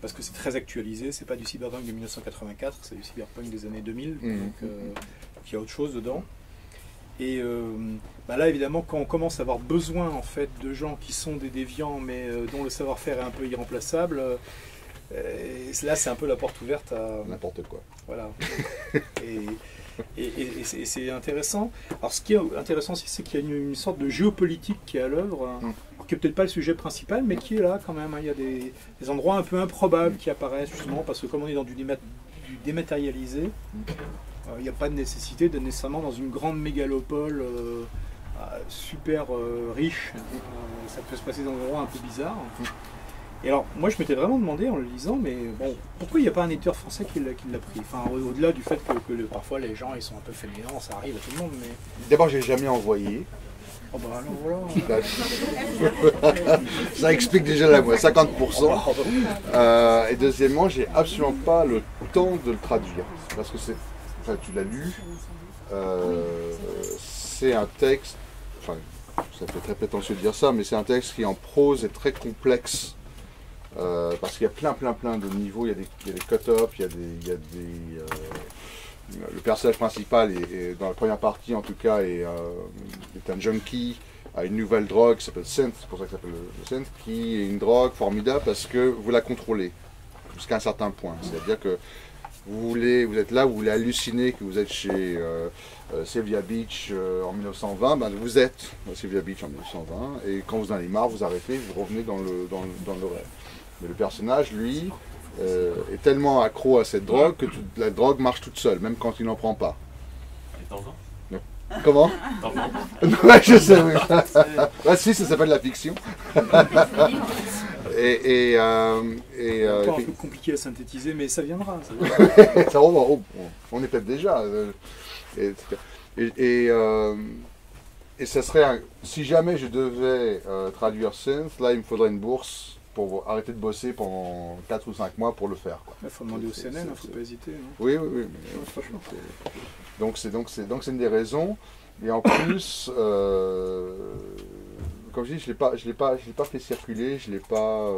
[SPEAKER 1] Parce que c'est très actualisé, c'est pas du cyberpunk de 1984, c'est du cyberpunk des années 2000, donc il y a autre chose dedans. Et là évidemment quand on commence à avoir besoin en fait de gens qui sont des déviants mais dont le savoir-faire est un peu irremplaçable, là c'est un peu la porte ouverte à...
[SPEAKER 2] N'importe quoi.
[SPEAKER 1] Voilà. Et c'est intéressant. Alors ce qui est intéressant aussi, c'est qu'il y a une sorte de géopolitique qui est à l'œuvre, qui n'est peut-être pas le sujet principal, mais qui est là quand même. Il y a des endroits un peu improbables qui apparaissent justement parce que comme on est dans du dématérialisé, il n'y a pas de nécessité d'être nécessairement dans une grande mégalopole super riche. Ça peut se passer dans des endroits un peu bizarres. Et alors, moi je m'étais vraiment demandé en le lisant, mais bon, pourquoi il n'y a pas un éditeur français qui l'a pris? Enfin, au-delà du fait que parfois les gens ils sont un peu fainéants, ça arrive à tout le monde, mais...
[SPEAKER 2] D'abord, j'ai jamais envoyé.
[SPEAKER 1] Oh bah alors voilà.
[SPEAKER 2] Ça explique déjà la moitié, 50%. Et deuxièmement, j'ai absolument pas le temps de le traduire. Parce que tu l'as lu, c'est un texte, enfin, ça fait très prétentieux de dire ça, mais c'est un texte qui en prose est très complexe. Parce qu'il y a plein de niveaux, il y a des cut-ups, le personnage principal est dans la première partie en tout cas est un junkie à une nouvelle drogue qui s'appelle Synth, c'est pour ça que ça s'appelle le Synth, qui est une drogue formidable parce que vous la contrôlez jusqu'à un certain point. C'est-à-dire que vous êtes là, vous voulez halluciner que vous êtes chez Sylvia Beach en 1920, vous êtes à Sylvia Beach en 1920 et quand vous en avez marre, vous arrêtez, vous revenez dans le rêve. Mais le personnage, lui, est tellement accro à cette drogue que la drogue marche toute seule, même quand il n'en prend pas.
[SPEAKER 4] Et t'en vends?
[SPEAKER 2] Comment? Ouais, je sais, oui. Si, ça s'appelle la fiction.
[SPEAKER 1] C'est un peu compliqué à synthétiser, mais ça viendra.
[SPEAKER 2] On est peut-être déjà. Et ça serait, si jamais je devais traduire Synth, là il me faudrait une bourse pour arrêter de bosser pendant 4 ou 5 mois pour le faire.
[SPEAKER 1] Il faut demander au CNN, il ne faut pas hésiter.
[SPEAKER 2] Oui. Donc c'est une des raisons. Et en plus, comme je dis, je l'ai pas fait circuler, je l'ai pas.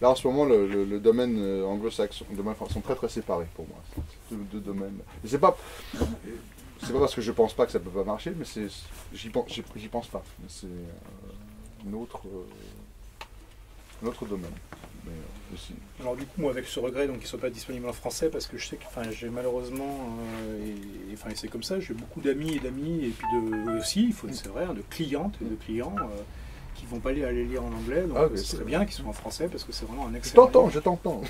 [SPEAKER 2] Là en ce moment, le domaine anglo-saxon, les domaines sont très très séparés pour moi. C'est deux domaines. Et c'est pas parce que je pense pas que ça peut pas marcher, mais j'y pense pas. C'est un autre domaine. Mais, aussi.
[SPEAKER 1] Alors du coup, moi, avec ce regret donc, qu'il ne soit pas disponible en français, parce que je sais que j'ai malheureusement, et c'est comme ça, j'ai beaucoup d'amis et puis aussi, c'est vrai, de clientes et de clients qui vont pas aller lire en anglais, donc ce serait bien qu'ils soient en français parce que c'est vraiment un excellent.
[SPEAKER 2] Je t'entends.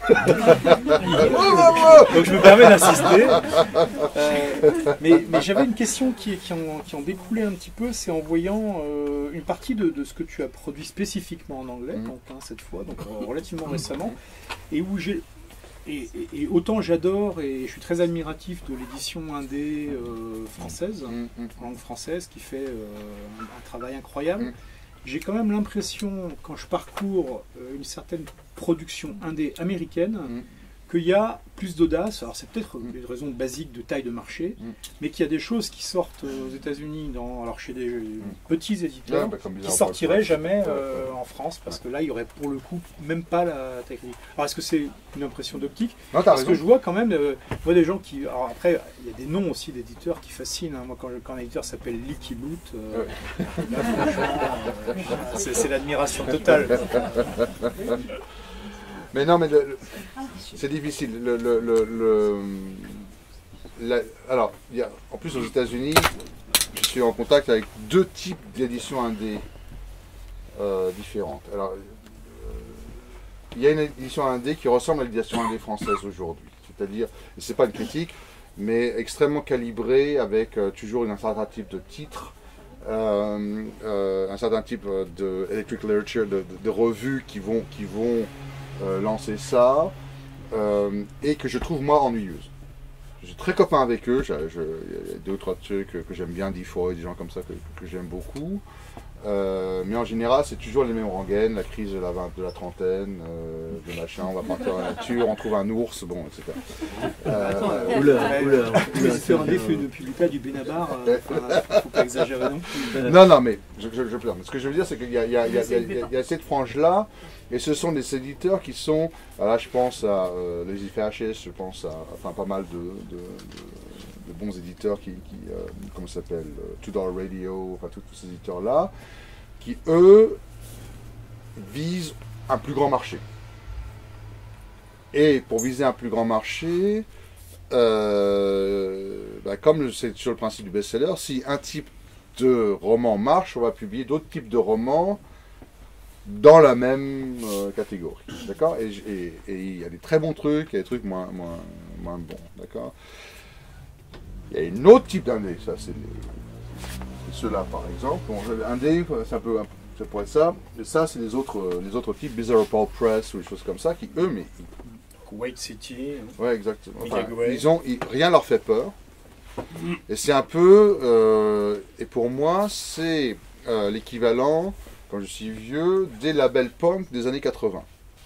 [SPEAKER 1] Donc je me permets d'insister. Mais j'avais une question qui en découlait un petit peu, c'est en voyant une partie de ce que tu as produit spécifiquement en anglais, donc cette fois, donc relativement récemment, et où j'ai et autant j'adore et je suis très admiratif de l'édition indé française, en langue française, qui fait un travail incroyable. J'ai quand même l'impression, quand je parcours une certaine production indé américaine, qu'il y a plus d'audace. Alors c'est peut-être une raison basique de taille de marché, mais qu'il y a des choses qui sortent aux États-Unis, alors chez des petits éditeurs, qui sortiraient jamais en France, parce que là il y aurait pour le coup même pas la technique. Alors est-ce que c'est une impression d'optique? Parce que je vois quand même, des gens qui. Alors après, il y a des noms aussi d'éditeurs qui fascinent. Hein. Moi, quand un éditeur s'appelle Licky Boot, c'est l'admiration totale.
[SPEAKER 2] Mais non, mais c'est difficile. Alors, en plus aux États-Unis, je suis en contact avec deux types d'éditions indé différentes. Alors, il y a une édition indé qui ressemble à l'édition indé française aujourd'hui. C'est-à-dire, et c'est pas une critique, mais extrêmement calibrée avec toujours un certain type de titre. Un certain type de electric literature, de revues qui vont lancer ça, et que je trouve moi ennuyeuse. Je suis très copain avec eux, il y a deux ou trois trucs que j'aime bien, Defoe, des gens comme ça que j'aime beaucoup, mais en général c'est toujours les mêmes rengaines, la crise de la trentaine, de machin, on va partir dans la nature, on trouve un ours, bon, etc.
[SPEAKER 1] Les éditeurs indés fait depuis le cas du Benabar, faut pas exagérer non plus.
[SPEAKER 2] Non, mais je pleure. Mais ce que je veux dire, c'est qu'il y a cette frange-là, et ce sont des éditeurs qui sont, là je pense à les IFHS, je pense à pas mal de bons éditeurs comment ça s'appelle, $2 Radio, tous ces éditeurs-là, qui eux visent un plus grand marché. Et pour viser un plus grand marché, comme c'est sur le principe du best-seller, si un type de roman marche, on va publier d'autres types de romans dans la même catégorie, d'accord, et il y a des très bons trucs, il y a des trucs moins bons, d'accord. Il y a une autre type d'indé, ça c'est ceux-là par exemple. Bon, indé, ça pourrait être ça, et ça c'est les autres types, Bizarre Paul Press ou des choses comme ça, qui eux, mais
[SPEAKER 1] Kuwait City.
[SPEAKER 2] Ouais, exactement. Rien leur fait peur. Et c'est un peu, et pour moi c'est l'équivalent, quand je suis vieux, des labels punk des années 80.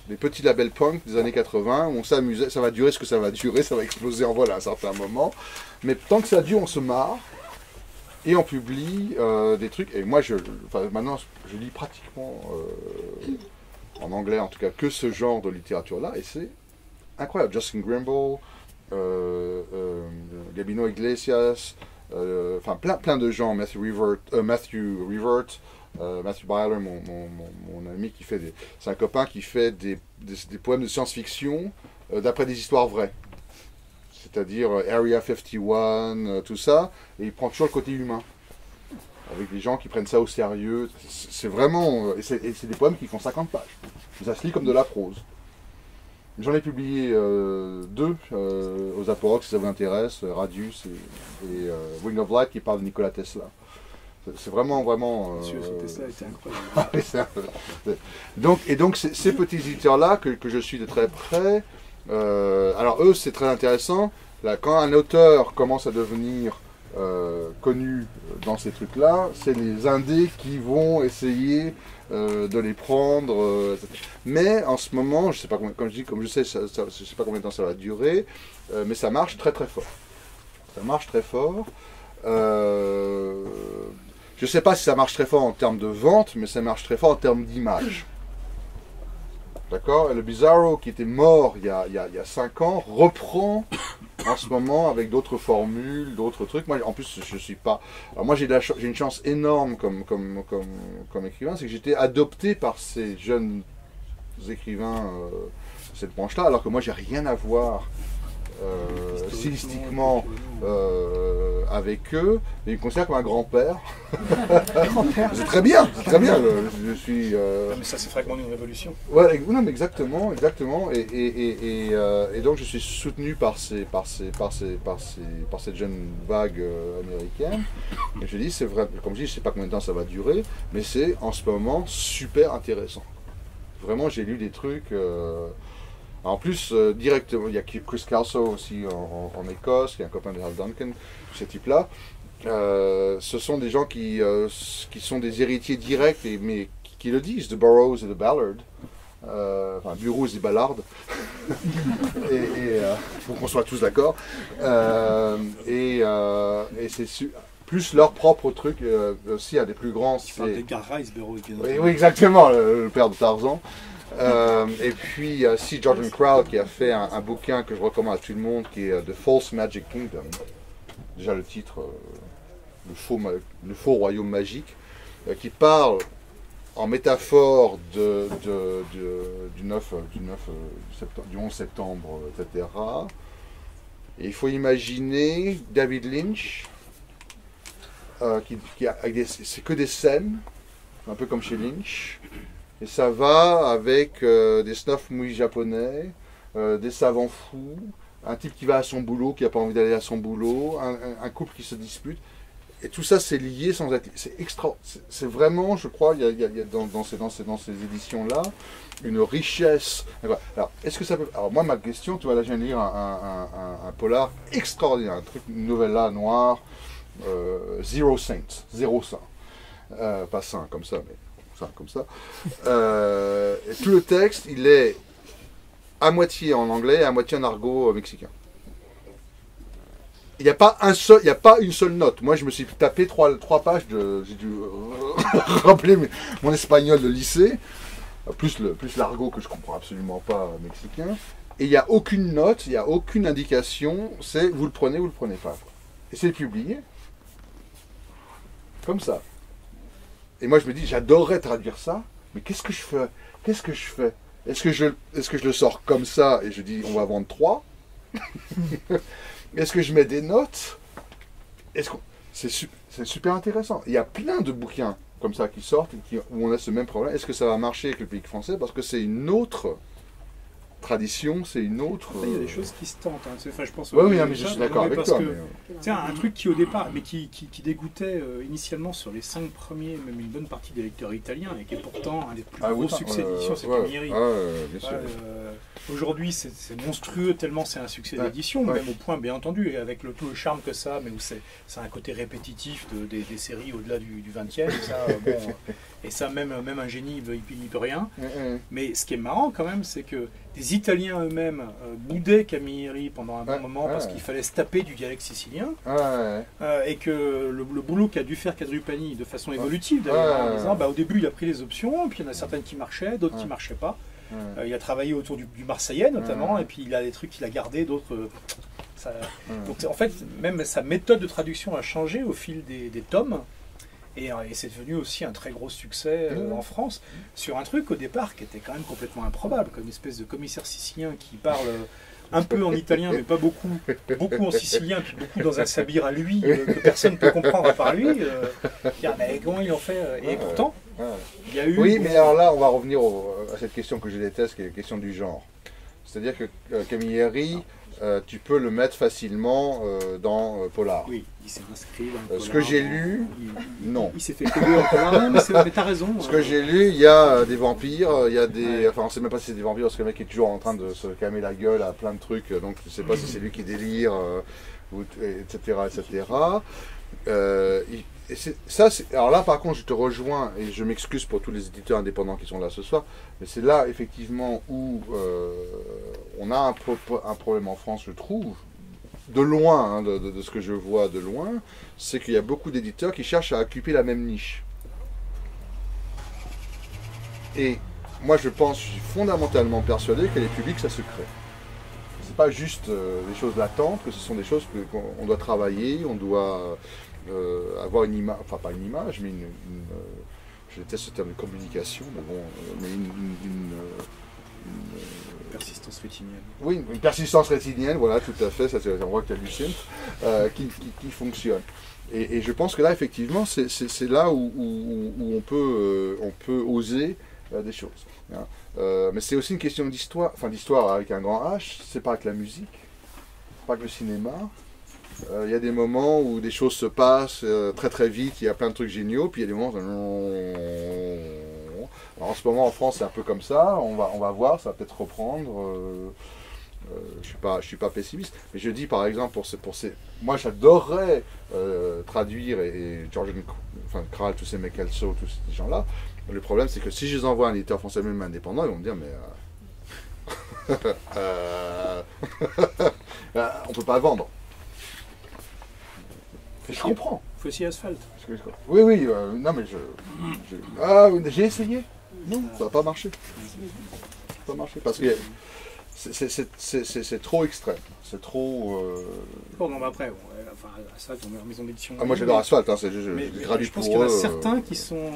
[SPEAKER 2] Les petits labels punk des années 80, où on s'amusait, ça va durer ce que ça va durer, ça va exploser en vol à un certain moment. Mais tant que ça dure, on se marre, et on publie des trucs. Et moi, maintenant, je lis pratiquement, en anglais en tout cas, que ce genre de littérature-là, et c'est incroyable. Justin Grimble, Gabino Iglesias, plein de gens, Matthew Revert, Matthew Byler, mon ami, c'est un copain qui fait des poèmes de science-fiction d'après des histoires vraies. C'est-à-dire Area 51, tout ça, et il prend toujours le côté humain. Avec des gens qui prennent ça au sérieux. C'est vraiment... Et c'est des poèmes qui font 50 pages. Ça se lit comme de la prose. J'en ai publié deux aux Aporox, si ça vous intéresse, Radius et Wing of Light, qui parle de Nikola Tesla. C'est vraiment...
[SPEAKER 1] Tesla était incroyable.
[SPEAKER 2] Donc ces petits éditeurs-là que je suis de très près, alors eux c'est très intéressant, là, quand un auteur commence à devenir connu dans ces trucs-là, c'est les indés qui vont essayer de les prendre, mais en ce moment, je sais pas combien, comme je sais pas combien de temps ça va durer, mais ça marche très très fort. Ça marche très fort. Je ne sais pas si ça marche très fort en termes de vente, mais ça marche très fort en termes d'image. D'accord? Et le Bizarro, qui était mort il y a 5 ans, reprend en ce moment avec d'autres formules, d'autres trucs. Moi, en plus, je suis pas... Alors moi, j'ai une chance énorme comme écrivain, c'est que j'étais adopté par ces jeunes écrivains, cette branche-là, alors que moi, j'ai rien à voir stylistiquement avec eux, mais ils me considèrent comme un grand-père. C'est très bien, c'est très bien. Je suis.
[SPEAKER 1] Non, mais ça, c'est fragment d'une révolution.
[SPEAKER 2] Ouais, non, mais exactement. Et donc je suis soutenu par cette jeune vague américaine. Et je dis, c'est vrai, comme je dis, je ne sais pas combien de temps ça va durer, mais c'est en ce moment super intéressant. Vraiment, j'ai lu des trucs. En plus, directement, il y a Chris Kelso aussi en Écosse, qui est un copain de Hal Duncan, ce type-là. Ce sont des gens qui sont des héritiers directs, mais qui le disent, de Burroughs et de Ballard. Enfin, Burroughs et Ballard. Il faut qu'on soit tous d'accord. Et c'est plus leur propre truc. Aussi, un des plus grands, c'est...
[SPEAKER 1] Edgar Rice, Burroughs.
[SPEAKER 2] Oui, exactement, le père de Tarzan. Et puis, C. Jordan Crowell qui a fait un bouquin que je recommande à tout le monde, qui est The False Magic Kingdom. Déjà le titre, le faux royaume magique, qui parle en métaphore du 11 septembre, etc. Et il faut imaginer David Lynch, c'est que des scènes, un peu comme chez Lynch. Et ça va avec des snuff mouilles japonais, des savants fous, un type qui va à son boulot, qui n'a pas envie d'aller à son boulot, un couple qui se dispute. Et tout ça, c'est lié sans être... C'est extra... C'est vraiment, je crois, il y a dans ces éditions-là, une richesse. Alors, est-ce que ça peut... Alors, moi, ma question, tu vois, là, je viens de lire un polar extraordinaire, une novella noire, Zero Saints, zéro saint. Pas saint comme ça, mais... comme ça. Et tout le texte, il est à moitié en anglais et à moitié en argot mexicain. Il n'y a pas une seule note. Moi, je me suis tapé trois pages j'ai dû rappeler mon espagnol de lycée, plus l'argot que je comprends absolument pas mexicain. Et il n'y a aucune note, il n'y a aucune indication. C'est vous le prenez pas. Et c'est publié comme ça. Et moi, je me dis, j'adorerais traduire ça, mais qu'est-ce que je fais? Est-ce que je le sors comme ça et je dis, on va vendre 3? Est-ce que je mets des notes? C'est super intéressant. Il y a plein de bouquins comme ça qui sortent où on a ce même problème. Est-ce que ça va marcher avec le public français? Parce que c'est une autre tradition, c'est une autre...
[SPEAKER 1] Il y a des choses qui se tentent. Hein. Enfin, je pense
[SPEAKER 2] oui, mais je suis d'accord avec toi.
[SPEAKER 1] C'est un truc qui au départ, mais qui dégoûtait initialement sur les 5 premiers, même une bonne partie des lecteurs italiens, et qui est pourtant un des plus gros succès d'édition, c'est Camilleri. Aujourd'hui, c'est monstrueux tellement c'est un succès d'édition, même au point, bien entendu, et avec tout le charme que ça, mais où c'est un côté répétitif des séries au-delà du 20e, et ça, même un génie, il peut rien. Mais ce qui est marrant quand même, c'est que des Italiens eux-mêmes boudaient Camilleri pendant un bon moment parce qu'il fallait se taper du dialecte sicilien et que le boulot qu'a dû faire Cadrupani de façon évolutive d'ailleurs, en disant au début il a pris les options, puis il y en a certaines qui marchaient, d'autres qui ne marchaient pas. Il a travaillé autour du Marseillais notamment, et puis il a des trucs qu'il a gardés, d'autres... Donc en fait, même sa méthode de traduction a changé au fil des tomes. Et c'est devenu aussi un très gros succès en France, sur un truc au départ qui était quand même complètement improbable, comme une espèce de commissaire sicilien qui parle un peu en italien, mais pas beaucoup, beaucoup en sicilien, puis beaucoup dans un sabir à lui, que personne ne peut comprendre à part lui. Mais comment ils ont fait? Et pourtant, il y a eu...
[SPEAKER 2] Oui, mais alors là, on va revenir à cette question que je déteste, qui est la question du genre. C'est-à-dire que Camilleri... tu peux le mettre facilement dans Polar.
[SPEAKER 1] Oui, il s'est inscrit dans le Polar.
[SPEAKER 2] Ce que j'ai lu, non.
[SPEAKER 1] Il s'est fait coller en Polar, mais t'as raison.
[SPEAKER 2] Ce que j'ai lu, il y a des vampires, il y a des... Enfin, on ne sait même pas si c'est des vampires, parce que le mec est toujours en train de se calmer la gueule à plein de trucs, donc je ne sais pas si c'est lui qui délire, etc. Alors là, par contre, je te rejoins, et je m'excuse pour tous les éditeurs indépendants qui sont là ce soir, mais c'est là, effectivement, où on a un problème en France, je trouve, de loin, hein, de ce que je vois de loin, c'est qu'il y a beaucoup d'éditeurs qui cherchent à occuper la même niche. Et moi, je suis fondamentalement persuadé que les publics, ça se crée. C'est pas juste des choses latentes, que ce sont des choses qu'on doit travailler, on doit... avoir une image, enfin pas une image, mais je déteste ce terme de communication, mais bon, mais
[SPEAKER 1] Persistance rétinienne.
[SPEAKER 2] Oui, une persistance rétinienne, voilà, tout à fait, ça c'est un voit que tu hallucines, qui fonctionne. Et je pense que là, effectivement, c'est là où on peut oser des choses. Hein. Mais c'est aussi une question d'histoire, enfin d'histoire avec un grand H, c'est pas que la musique, pas que le cinéma. Il y a des moments où des choses se passent très très vite, il y a plein de trucs géniaux, puis il y a des moments où... Alors, en ce moment en France c'est un peu comme ça, on va voir, ça va peut-être reprendre. Je suis pas pessimiste, mais je dis par exemple moi j'adorerais traduire et George Kral, tous ces mecs Kelso, tous ces gens-là. Le problème c'est que si je les envoie à un éditeur français même indépendant, ils vont me dire mais on peut pas le vendre. Et je comprends.
[SPEAKER 1] Faut aussi Asphalt.
[SPEAKER 2] Oui, non mais j'ai essayé. Non, ça n'a pas marché. Ça n'a pas marché parce que c'est trop extrême. C'est trop.
[SPEAKER 1] Bon, non, mais après, enfin, Asphalt, on est en maison d'édition.
[SPEAKER 2] Ah, moi j'adore Asphalt, hein, je traduis
[SPEAKER 1] je pense
[SPEAKER 2] pour
[SPEAKER 1] qu'il y en a
[SPEAKER 2] eux.
[SPEAKER 1] certains qui sont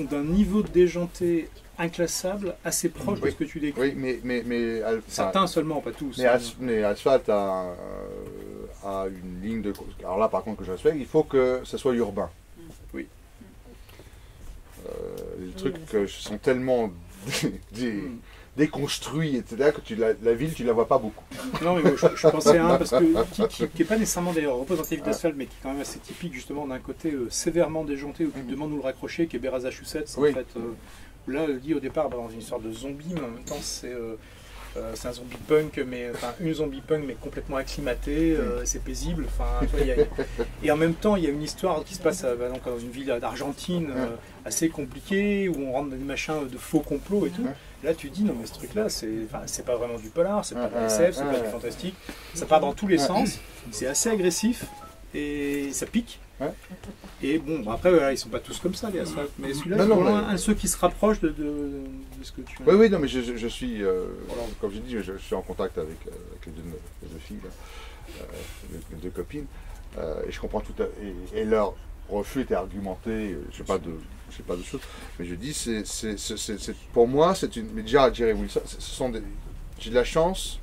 [SPEAKER 1] d'un niveau déjanté inclassable, assez proche de ce que tu décris.
[SPEAKER 2] Oui, mais
[SPEAKER 1] certains seulement, pas tous.
[SPEAKER 2] Mais Asphalt a une ligne de. Alors là, par contre, que je respecte, il faut que ce soit urbain.
[SPEAKER 1] Oui.
[SPEAKER 2] Les trucs sont tellement déconstruits, etc., que la ville, tu la vois pas beaucoup.
[SPEAKER 1] Non, mais je pensais à un parce que qui n'est pas nécessairement d'ailleurs représentatif d'Asphalt, mais qui est quand même assez typique justement d'un côté sévèrement déjanté, où tu te demandes où le raccrocher, qui est Massachusetts, en fait. Là, elle dit au départ, dans une histoire de zombie, mais en même temps, c'est un zombie punk, une zombie punk, mais complètement acclimatée, c'est paisible. Et en même temps, il y a une histoire qui se passe dans une ville d'Argentine assez compliquée, où on rentre dans des machins de faux complots et tout. Là, tu dis, non, mais ce truc-là, c'est pas vraiment du polar, c'est pas de la SF, c'est pas du fantastique. Ça part dans tous les sens, c'est assez agressif et ça pique. Et bon, après, voilà, ils sont pas tous comme ça, les Asphalt, mais celui-là, c'est un de ceux qui se rapproche de ce que tu as.
[SPEAKER 2] Oui, non, mais je suis, comme je dis, je suis en contact avec les deux filles, là, les deux copines, et je comprends tout à fait. Et leur refus était argumenté, je sais pas de choses, mais je dis, pour moi, c'est une. Mais déjà, Jerry Wilson, j'ai de la chance,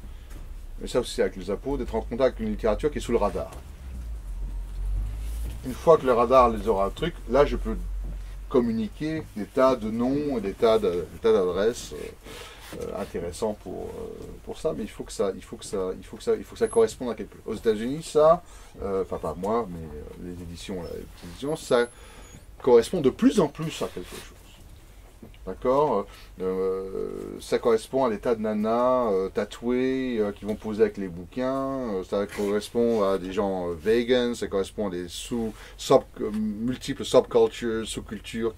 [SPEAKER 2] mais ça aussi avec les Zappo, d'être en contact avec une littérature qui est sous le radar. Une fois que le radar les aura un truc, là je peux communiquer des tas de noms et des tas d'adresses intéressants pour ça, mais il faut que ça corresponde à quelque chose. Aux États-Unis, ça, enfin pas moi, mais les éditions, ça correspond de plus en plus à quelque chose. D'accord, ça correspond à des tas de nanas tatouées qui vont poser avec les bouquins, ça correspond à des gens vegans, ça correspond à des multiples subcultures, sous-cultures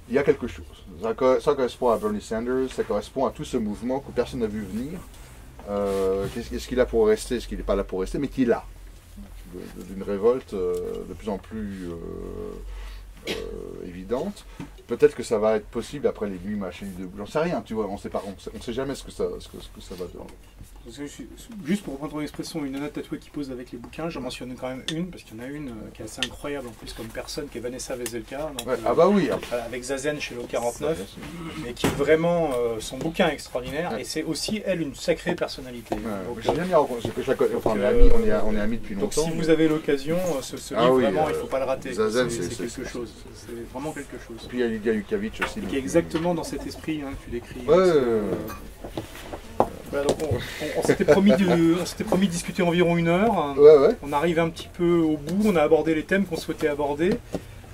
[SPEAKER 2] il y a quelque chose. Ça correspond à Bernie Sanders, ça correspond à tout ce mouvement que personne n'a vu venir. Est-ce qu'il est là pour rester, est-ce qu'il n'est pas là pour rester, mais qui est là. D'une révolte de plus en plus évidente. Peut-être que ça va être possible après les nuits machin de j'en sais rien, tu vois, on sait jamais ce que ça va donner.
[SPEAKER 1] Juste pour reprendre ton expression, une nana tatouée qui pose avec les bouquins, j'en mentionne quand même une, parce qu'il y en a une qui est assez incroyable en plus comme personne, qui est Vanessa Veselka, donc,
[SPEAKER 2] ah bah oui,
[SPEAKER 1] avec Zazen chez l'O 49, mais qui est vraiment son bouquin extraordinaire, et c'est aussi elle une sacrée personnalité.
[SPEAKER 2] J'ai bien on est amis depuis longtemps.
[SPEAKER 1] Donc si vous avez l'occasion, ce livre vraiment il ne faut pas le rater.
[SPEAKER 2] Zazen,
[SPEAKER 1] c'est quelque chose, c'est vraiment quelque chose.
[SPEAKER 2] Puis il y a Lydia Lukavic aussi.
[SPEAKER 1] Qui est exactement dans cet esprit que tu décris. Voilà, donc on s'était promis de discuter environ 1 heure. On arrive un petit peu au bout, on a abordé les thèmes qu'on souhaitait aborder.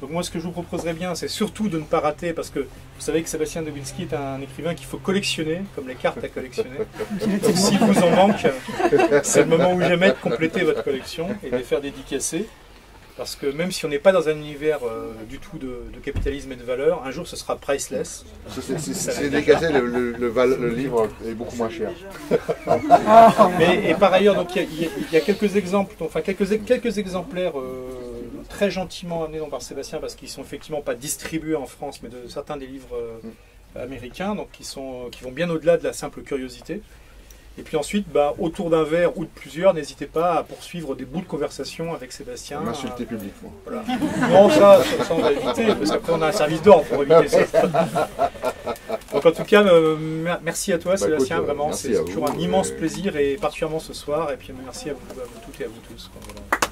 [SPEAKER 1] Donc moi ce que je vous proposerais bien, c'est surtout de ne pas rater, parce que vous savez que Sébastien Dubinski est un écrivain qu'il faut collectionner, comme les cartes à collectionner. Donc s'il vous en manque, c'est le moment ou jamais de compléter votre collection et de les faire dédicacer. Parce que même si on n'est pas dans un univers du tout de capitalisme et de valeur, un jour ce sera priceless.
[SPEAKER 2] C'est décasé, le livre est beaucoup moins cher.
[SPEAKER 1] Et par ailleurs, donc il y a quelques exemples, enfin quelques exemplaires très gentiment amenés par Sébastien, parce qu'ils sont effectivement pas distribués en France, mais de certains des livres américains, donc qui vont bien au-delà de la simple curiosité. Et puis ensuite, autour d'un verre ou de plusieurs, n'hésitez pas à poursuivre des bouts de conversation avec Sébastien.
[SPEAKER 2] M'insulter publiquement.
[SPEAKER 1] Voilà. Non, ça on va éviter, parce qu'après on a un service d'ordre pour éviter ça. Donc en tout cas, merci à toi Sébastien,
[SPEAKER 2] écoute,
[SPEAKER 1] vraiment,
[SPEAKER 2] merci
[SPEAKER 1] c'est
[SPEAKER 2] à
[SPEAKER 1] toujours
[SPEAKER 2] vous,
[SPEAKER 1] un immense plaisir, et particulièrement ce soir, et puis merci à vous toutes et à vous tous. Voilà.